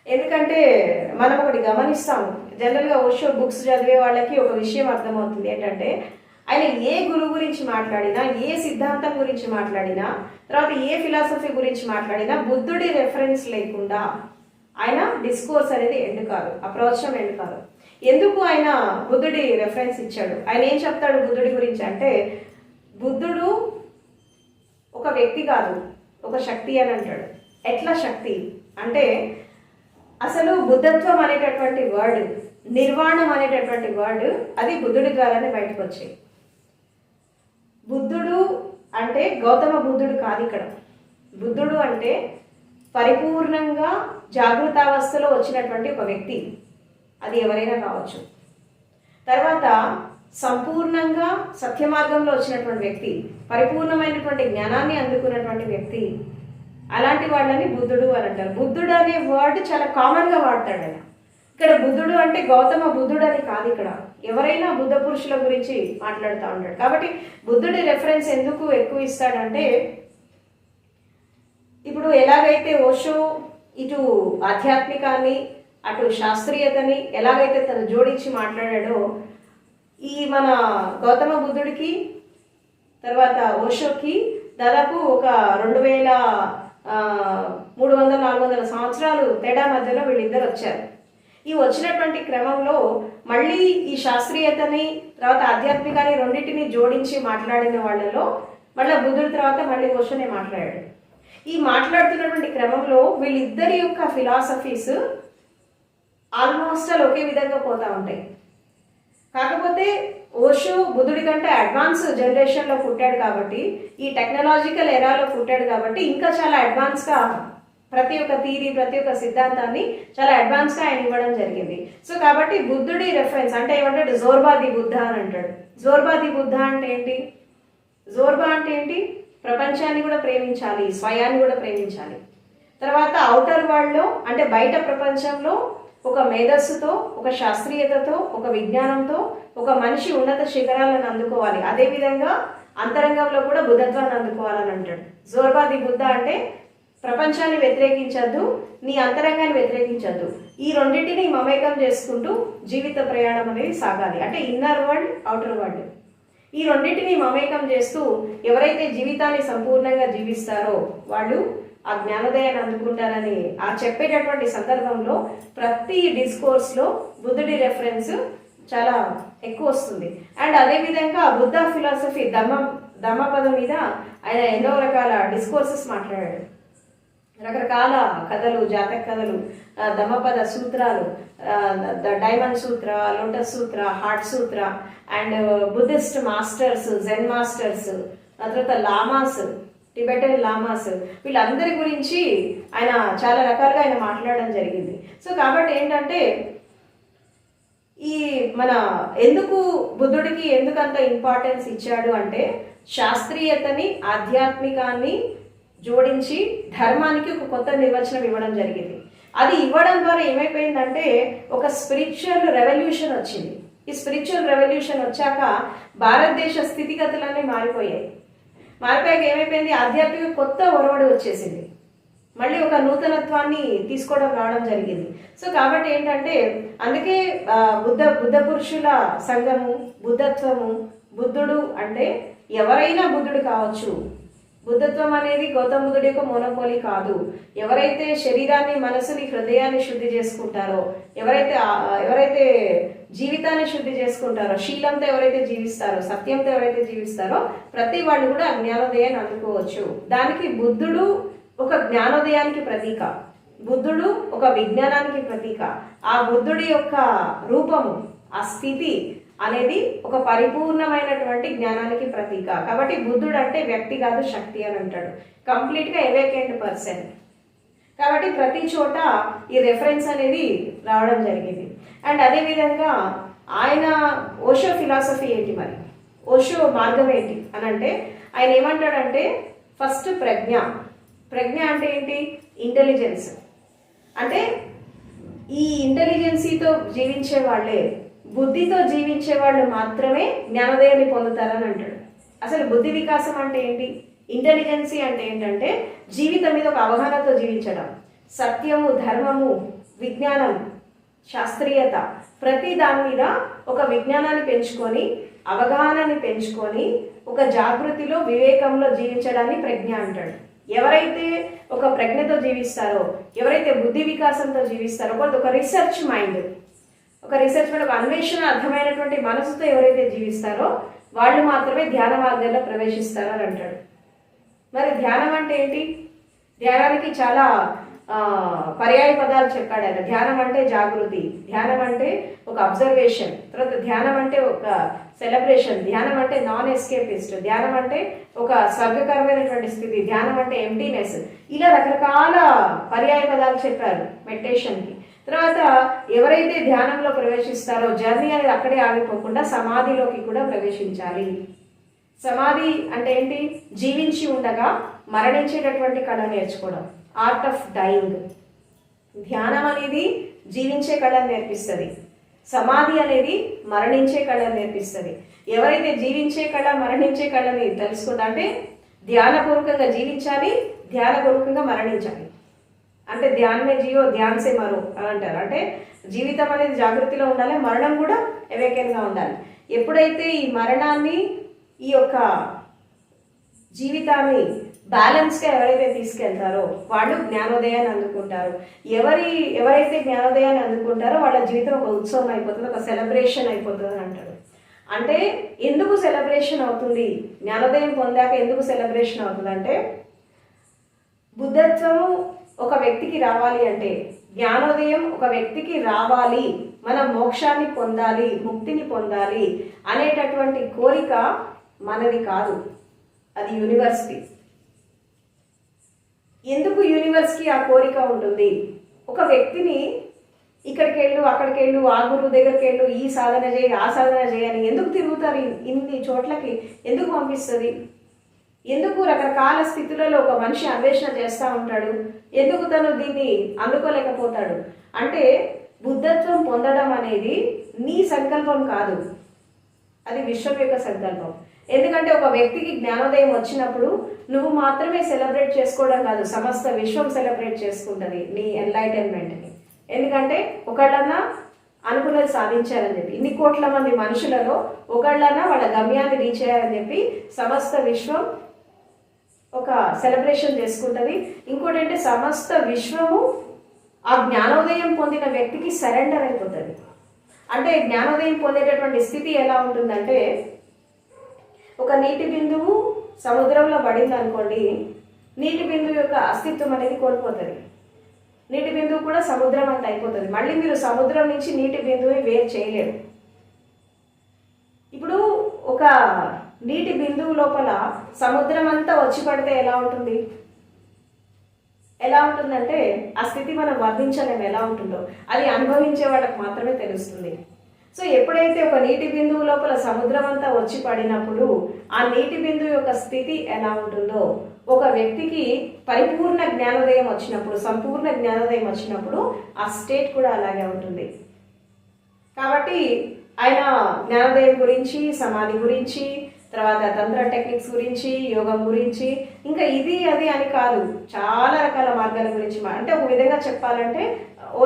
ఎందుకంటే మనం ఒకటి గమనిస్తాము, జనరల్గా ఓషో బుక్స్ చదివే వాళ్ళకి ఒక విషయం అర్థమవుతుంది ఏంటంటే, ఆయన ఏ గురువు గురించి మాట్లాడినా, ఏ సిద్ధాంతం గురించి మాట్లాడినా, తర్వాత ఏ ఫిలాసఫీ గురించి మాట్లాడినా బుద్ధుడి రెఫరెన్స్ లేకుండా ఆయన డిస్కోర్స్ అనేది ఎండ్ కాదు, ఆ ప్రవచనం ఎండ్ కాదు. ఎందుకు ఆయన బుద్ధుడి రెఫరెన్స్ ఇచ్చాడు, ఆయన ఏం చెప్తాడు బుద్ధుడి గురించి అంటే, బుద్ధుడు ఒక వ్యక్తి కాదు, ఒక శక్తి అని అంటాడు. ఎట్లా శక్తి అంటే, అసలు బుద్ధత్వం అనేటటువంటి వర్డ్, నిర్వాణం అనేటటువంటి వర్డ్ అది బుద్ధుడి ద్వారానే బయటకు వచ్చాయి. బుద్ధుడు అంటే గౌతమ బుద్ధుడు కాదు ఇక్కడ. బుద్ధుడు అంటే పరిపూర్ణంగా జాగృతావస్థలో వచ్చినటువంటి ఒక వ్యక్తి, అది ఎవరైనా కావచ్చు. తర్వాత సంపూర్ణంగా సత్య మార్గంలో వచ్చినటువంటి వ్యక్తి, పరిపూర్ణమైనటువంటి జ్ఞానాన్ని అందుకున్నటువంటి వ్యక్తి, అలాంటి వాళ్ళని బుద్ధుడు అని అంటారు. బుద్ధుడు అనే వర్డ్ చాలా కామన్గా వాడతాడు ఆయన. ఇక్కడ బుద్ధుడు అంటే గౌతమ బుద్ధుడు అని కాదు, ఇక్కడ ఎవరైనా బుద్ధ పురుషుల గురించి మాట్లాడుతూ ఉంటాడు. కాబట్టి బుద్ధుడి రెఫరెన్స్ ఎందుకు ఎక్కువ ఇస్తాడంటే, ఇప్పుడు ఎలాగైతే ఓషో ఇటు ఆధ్యాత్మికాన్ని అటు శాస్త్రీయతని ఎలాగైతే తను జోడించి మాట్లాడాడో, ఈ మన గౌతమ బుద్ధుడికి తర్వాత ఓషోకి దాదాపు ఒక 2300-400 సంవత్సరాలు తేడా మధ్యలో వీళ్ళిద్దరు వచ్చారు. ఈ వచ్చినటువంటి క్రమంలో మళ్ళీ ఈ శాస్త్రీయతని తర్వాత ఆధ్యాత్మికాన్ని రెండింటిని జోడించి మాట్లాడిన వాళ్ళలో మళ్ళీ బుద్ధుడి తర్వాత మళ్ళీ ఓషోనే మాట్లాడాడు. ఈ మాట్లాడుతున్నటువంటి క్రమంలో వీళ్ళిద్దరి యొక్క ఫిలాసఫీస్ ఆల్మోస్ట్ ఒకే విధంగా పోతూ ఉంటాయి. కాకపోతే ఓషో బుద్ధుడి కంటే అడ్వాన్స్ జనరేషన్లో పుట్టాడు కాబట్టి, ఈ టెక్నాలజికల్ ఎరాలో పుట్టాడు కాబట్టి ఇంకా చాలా అడ్వాన్స్గా ప్రతి ఒక్క థీరీ ప్రతి ఒక్క సిద్ధాంతాన్ని చాలా అడ్వాన్స్గా ఆయన ఇవ్వడం జరిగింది. సో కాబట్టి బుద్ధుడి రెఫరెన్స్ అంటే ఏమంటాడు, జోర్బా ది బుద్ధ అని అంటాడు. జోర్బా ది బుద్ధ అంటే ఏంటి? జోర్బా అంటే ఏంటి? ప్రపంచాన్ని కూడా ప్రేమించాలి, స్వయాన్ని కూడా ప్రేమించాలి. తర్వాత అవుటర్ వరల్డ్లో అంటే బయట ప్రపంచంలో ఒక మేధస్సుతో, ఒక శాస్త్రీయతతో, ఒక విజ్ఞానంతో ఒక మనిషి ఉన్నత శిఖరాలను అందుకోవాలి. అదేవిధంగా అంతరంగంలో కూడా బుద్ధత్వాన్ని అందుకోవాలని అంటాడు. జోర్బా ది బుద్ధ అంటే ప్రపంచాన్ని వ్యతిరేకించద్దు, నీ అంతరంగాన్ని వ్యతిరేకించద్దు, ఈ రెండింటిని మమేకం చేసుకుంటూ జీవిత ప్రయాణం అనేది సాగాలి. అంటే ఇన్నర్ వరల్డ్, అవుటర్ వరల్డ్, ఈ రెండింటిని మమేకం చేస్తూ ఎవరైతే జీవితాన్ని సంపూర్ణంగా జీవిస్తారో వాళ్ళు ఆ జ్ఞానోదయాన్ని అందుకుంటారని ఆ చెప్పేటటువంటి సందర్భంలో ప్రతి డిస్కోర్స్లో బుద్ధుడి రెఫరెన్స్ చాలా ఎక్కువ వస్తుంది. అండ్ అదేవిధంగా బుద్ధ ఫిలాసఫీ ధమ్మపదం మీద ఆయన ఎన్నో రకాల డిస్కోర్సెస్ మాట్లాడాడు. రకరకాల కథలు, జాతక కథలు, ధమ్మపద సూత్రాలు, Diamond Sutra, Lotus Sutra, Heart Sutra, and Buddhist masters, Zen masters, ఆ తర్వాత లామాస్, టిబెటన్ లామాస్, వీళ్ళందరి గురించి ఆయన చాలా రకాలుగా ఆయన మాట్లాడడం జరిగింది. సో కాబట్టి ఏంటంటే ఈ మన ఎందుకు బుద్ధుడికి ఎందుకంత ఇంపార్టెన్స్ ఇచ్చాడు అంటే, శాస్త్రీయతని ఆధ్యాత్మికాన్ని జోడించి ధర్మానికి ఒక కొత్త నిర్వచనం ఇవ్వడం జరిగింది. అది ఇవ్వడం ద్వారా ఏమైపోయిందంటే ఒక స్పిరిచువల్ రెవల్యూషన్ వచ్చింది. ఈ స్పిరిచువల్ రెవల్యూషన్ వచ్చాక భారతదేశ స్థితిగతులన్నీ మారిపోయాయి. మారిపోయాక ఏమైపోయింది, ఆధ్యాత్మిక కొత్త ఒరవడి వచ్చేసింది, మళ్ళీ ఒక నూతనత్వాన్ని తీసుకోవడం రావడం జరిగింది. సో కాబట్టి ఏంటంటే అందుకే బుద్ధ పురుషుల సంఘము, బుద్ధత్వము, బుద్ధుడు అంటే ఎవరైనా బుద్ధుడు కావచ్చు. బుద్ధత్వం అనేది గౌతమ బుద్ధుడి యొక్క మోనోపోలి కాదు. ఎవరైతే శరీరాన్ని, మనసుని, హృదయాన్ని శుద్ధి చేసుకుంటారో, ఎవరైతే జీవితాన్ని శుద్ధి చేసుకుంటారో, శీలంతో ఎవరైతే జీవిస్తారో, సత్యంతో ఎవరైతే జీవిస్తారో ప్రతి వాళ్ళు కూడా జ్ఞానోదయాన్ని అందుకోవచ్చు. దానికి బుద్ధుడు ఒక జ్ఞానోదయానికి ప్రతీక, బుద్ధుడు ఒక విజ్ఞానానికి ప్రతీక. ఆ బుద్ధుడి యొక్క రూపము, ఆ స్థితి అనేది ఒక పరిపూర్ణమైనటువంటి జ్ఞానానికి ప్రతీక. కాబట్టి బుద్ధుడు అంటే వ్యక్తి కాదు, శక్తి అని అంటాడు. కంప్లీట్గా ఎవేకెంట్ పర్సన్. కాబట్టి ప్రతి చోట ఈ రెఫరెన్స్ అనేది రావడం జరిగింది. అండ్ అదేవిధంగా ఆయన ఓషో ఫిలాసఫీ ఏంటి, మరి ఓషో మార్గం ఏంటి అని అంటే ఆయన ఏమంటాడంటే, ఫస్ట్ ప్రజ్ఞ. ప్రజ్ఞ అంటే ఏంటి? ఇంటెలిజెన్స్. అంటే ఈ ఇంటెలిజెన్సీతో జీవించే వాళ్ళే, బుద్ధితో జీవించే వాళ్ళు మాత్రమే జ్ఞానోదయాన్ని పొందుతారని అంటాడు. అసలు బుద్ధి వికాసం అంటే ఏంటి? ఇంటెలిజెన్సీ అంటే ఏంటంటే జీవితం మీద ఒక అవగాహనతో జీవించడం, సత్యము, ధర్మము, విజ్ఞానం, శాస్త్రీయత, ప్రతి దాని మీద ఒక విజ్ఞానాన్ని పెంచుకొని, అవగాహనని పెంచుకొని, ఒక జాగృతిలో, వివేకంలో జీవించడాన్ని ప్రజ్ఞ అంటాడు. ఎవరైతే ఒక ప్రజ్ఞతో జీవిస్తారో, ఎవరైతే బుద్ధి వికాసంతో జీవిస్తారో, ఒక రీసెర్చ్ మైండ్, ఒక అన్వేషణ అర్థమైనటువంటి మనసుతో ఎవరైతే జీవిస్తారో వాళ్ళు మాత్రమే ధ్యాన మార్గంలో ప్రవేశిస్తారు అని అంటాడు. మరి ధ్యానం అంటే ఏంటి? ధ్యానానికి చాలా పర్యాయ పదాలు చెప్పాడు ఆయన. ధ్యానం అంటే జాగృతి, ధ్యానం అంటే ఒక అబ్జర్వేషన్, తర్వాత ధ్యానం అంటే ఒక సెలబ్రేషన్, ధ్యానం అంటే నాన్ ఎస్కేపిస్ట్, ధ్యానం అంటే ఒక స్వర్గకరమైనటువంటి స్థితి, ధ్యానం అంటే ఎంటీనెస్. ఇలా రకరకాల పర్యాయ పదాలు చెప్పారు మెడిటేషన్కి. తర్వాత ఎవరైతే ధ్యానంలో ప్రవేశిస్తారో జర్నీ అనేది అక్కడే ఆగిపోకుండా సమాధిలోకి కూడా ప్రవేశించాలి. సమాధి అంటే ఏంటి? జీవించి ఉండగా మరణించేటటువంటి కళ నేర్చుకోవడం, ఆర్ట్ ఆఫ్ డైయింగ్. ధ్యానం అనేది జీవించే కళను నేర్పిస్తుంది, సమాధి అనేది మరణించే కళను నేర్పిస్తుంది. ఎవరైతే జీవించే కళ మరణించే కళని తెలుసుకుంటా అంటే ధ్యానపూర్వకంగా జీవించాలి, ధ్యానపూర్వకంగా మరణించాలి. అంటే ధ్యానమే జీవో ధ్యాన్సే మరో అని అంటారు. అంటే జీవితం అనేది జాగృతిలో ఉండాలి, మరణం కూడా అవేకెన్గా ఉండాలి. ఎప్పుడైతే ఈ మరణాన్ని ఈ యొక్క జీవితాన్ని బ్యాలెన్స్గా ఎవరైతే తీసుకెళ్తారో వాళ్ళు జ్ఞానోదయాన్ని అందుకుంటారు. ఎవరైతే జ్ఞానోదయాన్ని అందుకుంటారో వాళ్ళ జీవితం ఒక ఉత్సవం అయిపోతుంది, ఒక సెలబ్రేషన్ అయిపోతుంది అని అంటాడు. అంటే ఎందుకు సెలబ్రేషన్ అవుతుంది? జ్ఞానోదయం పొందాక ఎందుకు సెలబ్రేషన్ అవుతుంది అంటే, బుద్ధత్వము ఒక వ్యక్తికి రావాలి అంటే, జ్ఞానోదయం ఒక వ్యక్తికి రావాలి, మనం మోక్షాన్ని పొందాలి, ముక్తిని పొందాలి అనేటటువంటి కోరిక మనది కాదు, అది యూనివర్స్కి. ఎందుకు యూనివర్స్కి ఆ కోరిక ఉంటుంది? ఒక వ్యక్తిని ఇక్కడికి వెళ్ళు, అక్కడికి వెళ్ళు, ఆ గురువు దగ్గరికి వెళ్ళు, ఈ సాధన చేయి, ఆ సాధన చేయని ఎందుకు తిరుగుతారు? ఇన్ని చోట్లకి ఎందుకు పంపిస్తుంది? ఎందుకు రకరకాల స్థితులలో ఒక మనిషి అన్వేషణ చేస్తూ ఉంటాడు? ఎందుకు తను దీన్ని అందుకోలేకపోతాడు? అంటే బుద్ధత్వం పొందడం అనేది నీ సంకల్పం కాదు, అది విశ్వం యొక్క సంకల్పం. ఎందుకంటే ఒక వ్యక్తికి జ్ఞానోదయం వచ్చినప్పుడు నువ్వు మాత్రమే సెలబ్రేట్ చేసుకోవడం కాదు, సమస్త విశ్వం సెలబ్రేట్ చేసుకుంటుంది నీ ఎన్లైటన్మెంట్ని. ఎందుకంటే ఒకళ్ళన్నా అనుకున్నది సాధించారని చెప్పి, ఇన్ని కోట్ల మంది మనుషులలో ఒకళ్ళన్నా వాళ్ళ గమ్యాన్ని రీచ్ అయ్యారని చెప్పి సమస్త విశ్వం ఒక సెలబ్రేషన్ చేసుకుంటుంది. ఇంకోటి అంటే సమస్త విశ్వము ఆ జ్ఞానోదయం పొందిన వ్యక్తికి సరెండర్ అయిపోతుంది. అంటే జ్ఞానోదయం పొందేటటువంటి స్థితి ఎలా ఉంటుందంటే, ఒక నీటి బిందువు సముద్రంలో పడింది అనుకోండి, నీటి బిందువు యొక్క అస్తిత్వం అనేది కోల్పోతుంది, నీటి బిందువు కూడా సముద్రం అంత అయిపోతుంది. మళ్ళీ మీరు సముద్రం నుంచి నీటి బిందువుని వేరు చేయలేరు. ఇప్పుడు ఒక నీటి బిందువు లోపల సముద్రం అంతా వచ్చి పడితే ఎలా ఉంటుంది? ఎలా ఉంటుందంటే ఆ స్థితి మనం వర్ణించలేము ఎలా ఉంటుందో, అది అనుభవించే వాళ్ళకి మాత్రమే తెలుస్తుంది. సో ఎప్పుడైతే ఒక నీటి బిందువు లోపల సముద్రం అంతా వచ్చి పడినప్పుడు ఆ నీటి బిందువు యొక్క స్థితి ఎలా ఉంటుందో, ఒక వ్యక్తికి పరిపూర్ణ జ్ఞానోదయం వచ్చినప్పుడు, సంపూర్ణ జ్ఞానోదయం వచ్చినప్పుడు ఆ స్టేట్ కూడా అలాగే ఉంటుంది. కాబట్టి ఆయన జ్ఞానోదయం గురించి, సమాధి గురించి, తర్వాత తంత్ర టెక్నిక్స్ గురించి, యోగం గురించి, ఇంకా ఇది అది అని కాదు, చాలా రకాల మార్గాల గురించి. అంటే ఒక విధంగా చెప్పాలంటే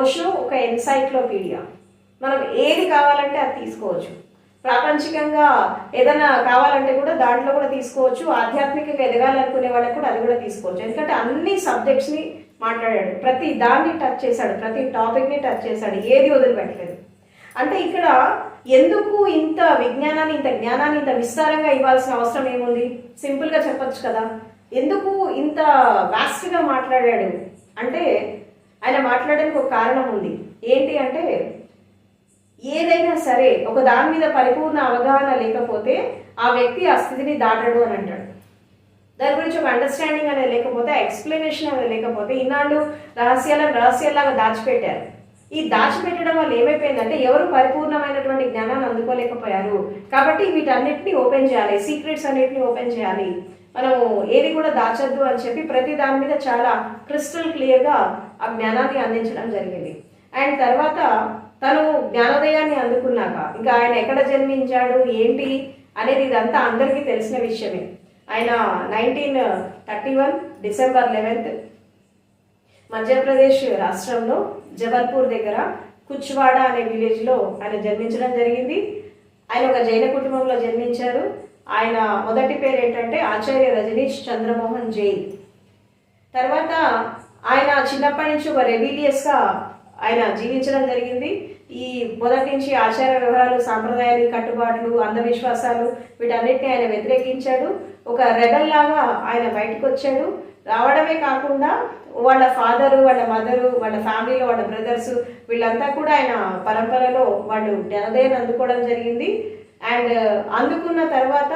ఓషో ఒక ఎన్సైక్లోపీడియా. మనం ఏది కావాలంటే అది తీసుకోవచ్చు. ప్రాపంచికంగా ఏదైనా కావాలంటే కూడా దాంట్లో కూడా తీసుకోవచ్చు. ఆధ్యాత్మికంగా ఎదగాలనుకునే వాళ్ళకి కూడా అది కూడా తీసుకోవచ్చు. ఎందుకంటే అన్ని సబ్జెక్ట్స్ని మాట్లాడాడు, ప్రతి దాన్ని టచ్ చేశాడు, ప్రతి టాపిక్ని టచ్ చేశాడు, ఏది వదిలిపెట్టలేదు. అంటే ఇక్కడ ఎందుకు ఇంత విజ్ఞానాన్ని, ఇంత జ్ఞానాన్ని ఇంత విస్తారంగా ఇవ్వాల్సిన అవసరం ఏముంది? సింపుల్గా చెప్పచ్చు కదా. ఎందుకు ఇంత వాస్ట్గా మాట్లాడాడు అంటే, ఆయన మాట్లాడడానికి ఒక కారణం ఉంది. ఏంటి అంటే, ఏదైనా సరే ఒక దాని మీద పరిపూర్ణ అవగాహన లేకపోతే ఆ వ్యక్తి ఆ స్థితిని దాటడు అని అంటాడు. దాని గురించి ఒక అండర్స్టాండింగ్ అనేది లేకపోతే, ఎక్స్ప్లెనేషన్ అనేది లేకపోతే, ఈనాడు రహస్యాలాగా దాచిపెట్టారు. ఈ దాచిపెట్టడం వల్ల ఏమైపోయిందంటే, ఎవరు పరిపూర్ణమైనటువంటి జ్ఞానాన్ని అందుకోలేకపోయారు. కాబట్టి వీటన్నిటిని ఓపెన్ చేయాలి, సీక్రెట్స్ అన్నిటిని ఓపెన్ చేయాలి, మనము ఏది కూడా దాచద్దు అని చెప్పి ప్రతి దాని మీద చాలా క్రిస్టల్ క్లియర్గా ఆ జ్ఞానాన్ని అందించడం జరిగింది. అండ్ తర్వాత తను జ్ఞానోదయాన్ని అందుకున్నాక ఇంకా ఆయన ఎక్కడ జన్మించాడు ఏంటి అనేది ఇదంతా అందరికీ తెలిసిన విషయమే. ఆయన 1931 డిసెంబర్ 11 మధ్యప్రదేశ్ రాష్ట్రంలో జబల్పూర్ దగ్గర కుచ్వాడా అనే విలేజ్లో ఆయన జన్మించడం జరిగింది. ఆయన ఒక జైన కుటుంబంలో జన్మించారు. ఆయన మొదటి పేరు ఏంటంటే ఆచార్య రజనీష్ చంద్రమోహన్ జైన్. తర్వాత ఆయన చిన్నప్పటి నుంచి ఒక రెబీలియస్గా ఆయన జీవించడం జరిగింది. ఈ మొదటి నుంచి ఆచార వ్యవహారాలు, సాంప్రదాయాలు, కట్టుబాట్లు, అంధవిశ్వాసాలు వీటన్నిటిని ఆయన వ్యతిరేకించాడు. ఒక రెబల్ లాగా ఆయన బయటకు వచ్చాడు. రావడమే కాకుండా వాళ్ళ ఫాదరు, వాళ్ళ మదరు, వాళ్ళ ఫ్యామిలీలో వాళ్ళ బ్రదర్స్ వీళ్ళంతా కూడా ఆయన పరంపరలో వాళ్ళు జ్ఞానోదయాన్ని అందుకోవడం జరిగింది. అండ్ అందుకున్న తర్వాత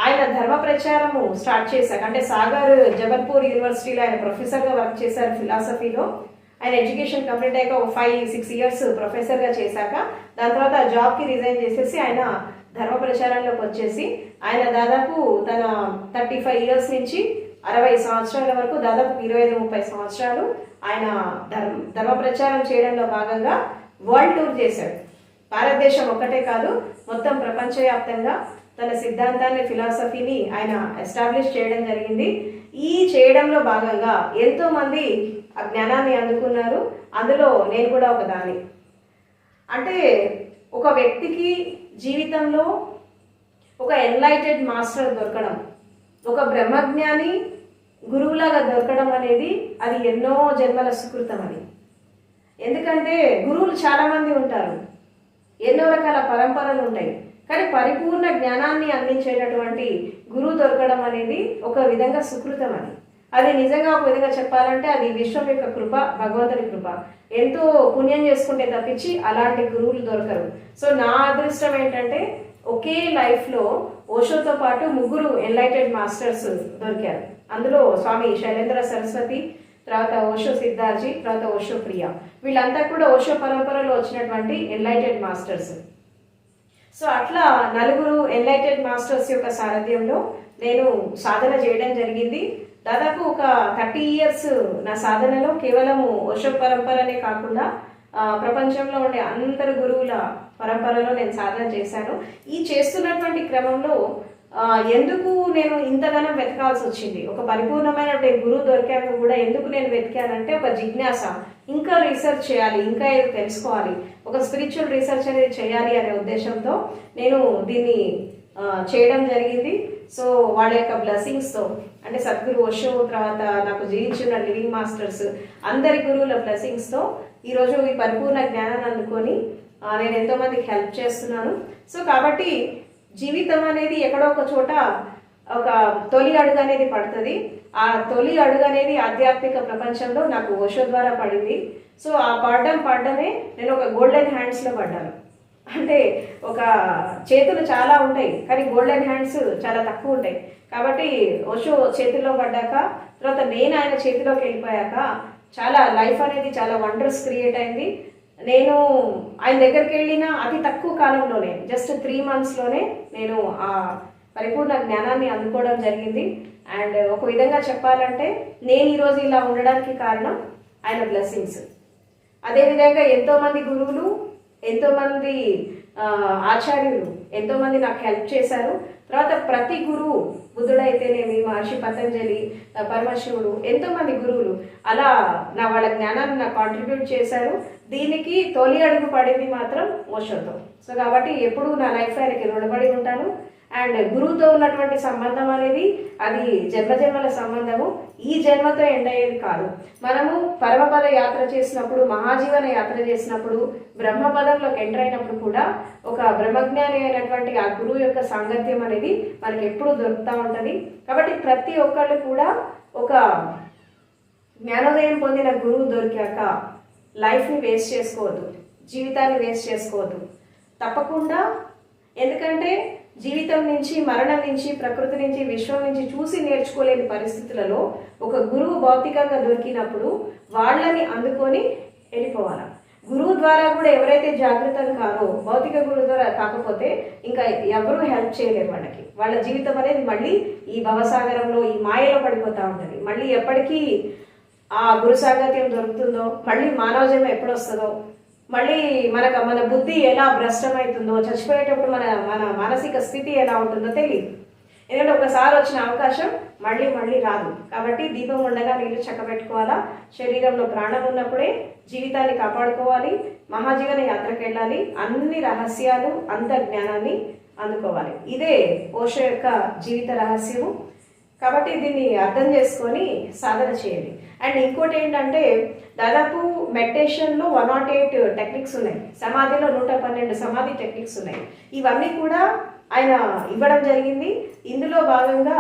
ఆయన ధర్మ ప్రచారము స్టార్ట్ చేశాక, అంటే సాగర్ జబల్పూర్ యూనివర్సిటీలో ఆయన ప్రొఫెసర్గా వర్క్ చేశారు ఫిలాసఫీలో. ఆయన ఎడ్యుకేషన్ కంప్లీట్ అయ్యాక ఒక 5-6 ఇయర్స్ ప్రొఫెసర్గా చేశాక దాని తర్వాత జాబ్కి రిజైన్ చేసేసి ఆయన ధర్మ ప్రచారంలోకి వచ్చేసి ఆయన దాదాపు తన 35 ఇయర్స్ నుంచి 60 సంవత్సరాల వరకు దాదాపు 25-30 సంవత్సరాలు ఆయన ధర్మ ప్రచారం చేయడంలో భాగంగా వరల్డ్ టూర్ చేశాడు. భారతదేశం ఒక్కటే కాదు, మొత్తం ప్రపంచవ్యాప్తంగా తన సిద్ధాంతాన్ని, ఫిలాసఫీని ఆయన ఎస్టాబ్లిష్ చేయడం జరిగింది. ఈ చేయడంలో భాగంగా ఎంతోమంది ఆ జ్ఞానాన్ని అందుకున్నారు. అందులో నేను కూడా ఒక దాన్ని. అంటే ఒక వ్యక్తికి జీవితంలో ఒక ఎన్లైటెడ్ మాస్టర్ దొరకడం, ఒక బ్రహ్మజ్ఞాని గురువులాగా దొరకడం అనేది అది ఎన్నో జన్మల సుకృతం. అది ఎందుకంటే గురువులు చాలామంది ఉంటారు, ఎన్నో రకాల పరంపరలు ఉంటాయి, కానీ పరిపూర్ణ జ్ఞానాన్ని అందించేటటువంటి గురువు దొరకడం అనేది ఒక విధంగా సుకృతం. అది నిజంగా ఒక విధంగా చెప్పాలంటే అది విశ్వం యొక్క కృప, భగవంతుడి కృప. ఎంతో పుణ్యం చేసుకుంటే తప్పించి అలాంటి గురువులు దొరకరు. సో నా అదృష్టం ఏంటంటే ఒకే లైఫ్లో ఓషోతో పాటు 3 ఎన్లైటెడ్ మాస్టర్స్ దొరికారు. అందులో స్వామి శైలేంద్ర సరస్వతి, తర్వాత ఓషో సిద్ధార్థి, తర్వాత ఓషో ప్రియా. వీళ్ళంతా కూడా ఓషో పరంపరలో వచ్చినటువంటి ఎన్లైటెడ్ మాస్టర్స్. సో అట్లా 4 ఎన్లైటెడ్ మాస్టర్స్ యొక్క సారథ్యంలో నేను సాధన చేయడం జరిగింది. దాదాపు ఒక 30 ఇయర్స్ నా సాధనలో కేవలం ఓషో పరంపరనే కాకుండా ప్రపంచంలో ఉండే అందరు గురువుల పరంపరలో నేను సాధన చేశాను. ఈ చేస్తున్నటువంటి క్రమంలో ఎందుకు నేను ఇంతగానో వెతకాల్సి వచ్చింది, ఒక పరిపూర్ణమైన గురువు దొరికాక కూడా ఎందుకు నేను వెతికానంటే ఒక జిజ్ఞాస, ఇంకా రీసెర్చ్ చేయాలి, ఇంకా ఏదో తెలుసుకోవాలి, ఒక స్పిరిచువల్ రీసెర్చ్ అనేది చేయాలి అనే ఉద్దేశంతో నేను దీన్ని చేయడం జరిగింది. సో వాళ్ళ యొక్క బ్లెస్సింగ్స్తో, అంటే సద్గురు ఓషో, తర్వాత నాకు జీవించిన లివింగ్ మాస్టర్స్, అందరి గురువుల బ్లెస్సింగ్స్తో ఈరోజు ఈ పరిపూర్ణ జ్ఞానాన్ని అందుకొని నేను ఎంతోమందికి హెల్ప్ చేస్తున్నాను. సో కాబట్టి జీవితం అనేది ఎక్కడో ఒక చోట ఒక తొలి అడుగు అనేది పడుతుంది. ఆ తొలి అడుగు అనేది ఆధ్యాత్మిక ప్రపంచంలో నాకు ఓషో ద్వారా పడింది. సో ఆ పడడమే నేను ఒక గోల్డెన్ హ్యాండ్స్లో పడ్డాను. అంటే ఒక చేతులు చాలా ఉంటాయి కానీ గోల్డెన్ హ్యాండ్స్ చాలా తక్కువ ఉంటాయి. కాబట్టి ఓషో చేతుల్లో పడ్డాక, తర్వాత నేను ఆయన చేతిలోకి వెళ్ళిపోయాక చాలా లైఫ్ అనేది చాలా వండర్స్ క్రియేట్ అయింది. నేను ఆయన దగ్గరికి వెళ్ళిన అతి తక్కువ కాలంలోనే, జస్ట్ 3 monthsలోనే నేను ఆ పరిపూర్ణ జ్ఞానాన్ని అందుకోవడం జరిగింది. అండ్ ఒక విధంగా చెప్పాలంటే నేను ఈరోజు ఇలా ఉండడానికి కారణం ఆయన బ్లెస్సింగ్స్. అదేవిధంగా ఎంతోమంది గురువులు, ఎంతోమంది ఆచార్యులు, ఎంతోమంది నాకు హెల్ప్ చేశారు. తర్వాత ప్రతి గురువు, బుద్ధుడైతేనేమి, మహర్షి పతంజలి, పరమశివుడు, ఎంతోమంది గురువులు అలా వాళ్ళ జ్ఞానాన్ని నాకు కాంట్రిబ్యూట్ చేశారు. దీనికి తొలి అడుగు పడింది మాత్రం ఓషోతో. సో కాబట్టి ఎప్పుడూ నా లైఫ్ ఆయనకి రుణపడి ఉంటాను. అండ్ గురువుతో ఉన్నటువంటి సంబంధం అనేది అది జన్మజన్మల సంబంధము, ఈ జన్మతో ఎండ్ అయ్యేది కాదు. మనము పరమపద యాత్ర చేసినప్పుడు, మహాజీవన యాత్ర చేసినప్పుడు, బ్రహ్మపదంలోకి ఎంటర్ అయినప్పుడు కూడా ఒక బ్రహ్మజ్ఞాని అయినటువంటి ఆ గురువు యొక్క సాంగత్యం అనేది మనకి ఎప్పుడు దొరుకుతూ ఉంటుంది. కాబట్టి ప్రతి ఒక్కళ్ళు కూడా ఒక జ్ఞానోదయం పొందిన గురువు దొరికాక లైఫ్ని వేస్ట్ చేసుకోవద్దు, జీవితాన్ని వేస్ట్ చేసుకోవద్దు తప్పకుండా. ఎందుకంటే జీవితం నుంచి, మరణం నుంచి, ప్రకృతి నుంచి, విశ్వం నుంచి చూసి నేర్చుకోలేని పరిస్థితులలో ఒక గురువు భౌతికంగా దొరికినప్పుడు వాళ్ళని అందుకొని వెళ్ళిపోవాలి. గురువు ద్వారా కూడా ఎవరైతే జాగృతం కారో, భౌతిక గురువు ద్వారా కాకపోతే ఇంకా ఎవరూ హెల్ప్ చేయలేరు వాళ్ళకి. వాళ్ళ జీవితం అనేది మళ్ళీ ఈ భవసాగరంలో, ఈ మాయలో పడిపోతూ ఉంటుంది. మళ్ళీ ఎప్పటికీ ఆ గురు సాంగత్యం దొరుకుతుందో, మళ్ళీ మానవ జన్మ ఎప్పుడు వస్తుందో, మళ్ళీ మన బుద్ధి ఎలా భ్రష్టమవుతుందో, చచ్చిపోయేటప్పుడు మన మానసిక స్థితి ఎలా ఉంటుందో తెలియదు. ఎందుకంటే ఒకసారి వచ్చిన అవకాశం మళ్ళీ రాదు. కాబట్టి దీపం ఉండగా నీళ్ళు చక్కబెట్టుకోవాలా. శరీరంలో ప్రాణం ఉన్నప్పుడే జీవితాన్ని కాపాడుకోవాలి. మహాజీవన యాత్రకు వెళ్ళాలి. అన్ని రహస్యాలు, అంత జ్ఞానాన్ని అందుకోవాలి. ఇదే ఓషో యొక్క జీవిత రహస్యము. కాబట్టి దీన్ని అర్థం చేసుకొని సాధన చేయాలి. అండ్ ఇంకోటి ఏంటంటే దాదాపు మెడిటేషన్లో 108 టెక్నిక్స్ ఉన్నాయి, సమాధిలో 112 సమాధి టెక్నిక్స్ ఉన్నాయి. ఇవన్నీ కూడా ఆయన ఇవ్వడం జరిగింది. ఇందులో భాగంగా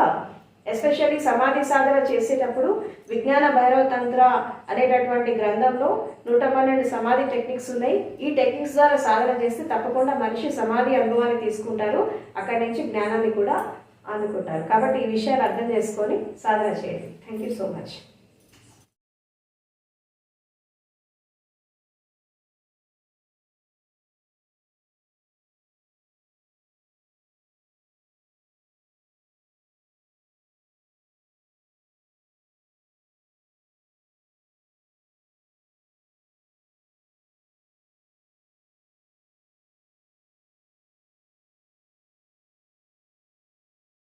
ఎస్పెషల్లీ సమాధి సాధన చేసేటప్పుడు విజ్ఞాన భైరవ తంత్ర అనేటటువంటి గ్రంథంలో 112 సమాధి టెక్నిక్స్ ఉన్నాయి. ఈ టెక్నిక్స్ ద్వారా సాధన చేస్తే తప్పకుండా మనిషి సమాధి అనుభవాన్ని తీసుకుంటారు, అక్కడి నుంచి జ్ఞానాన్ని కూడా అందుకుంటారు. కాబట్టి ఈ విషయాలు అర్థం చేసుకొని సాధన చేయండి. Thank you so much.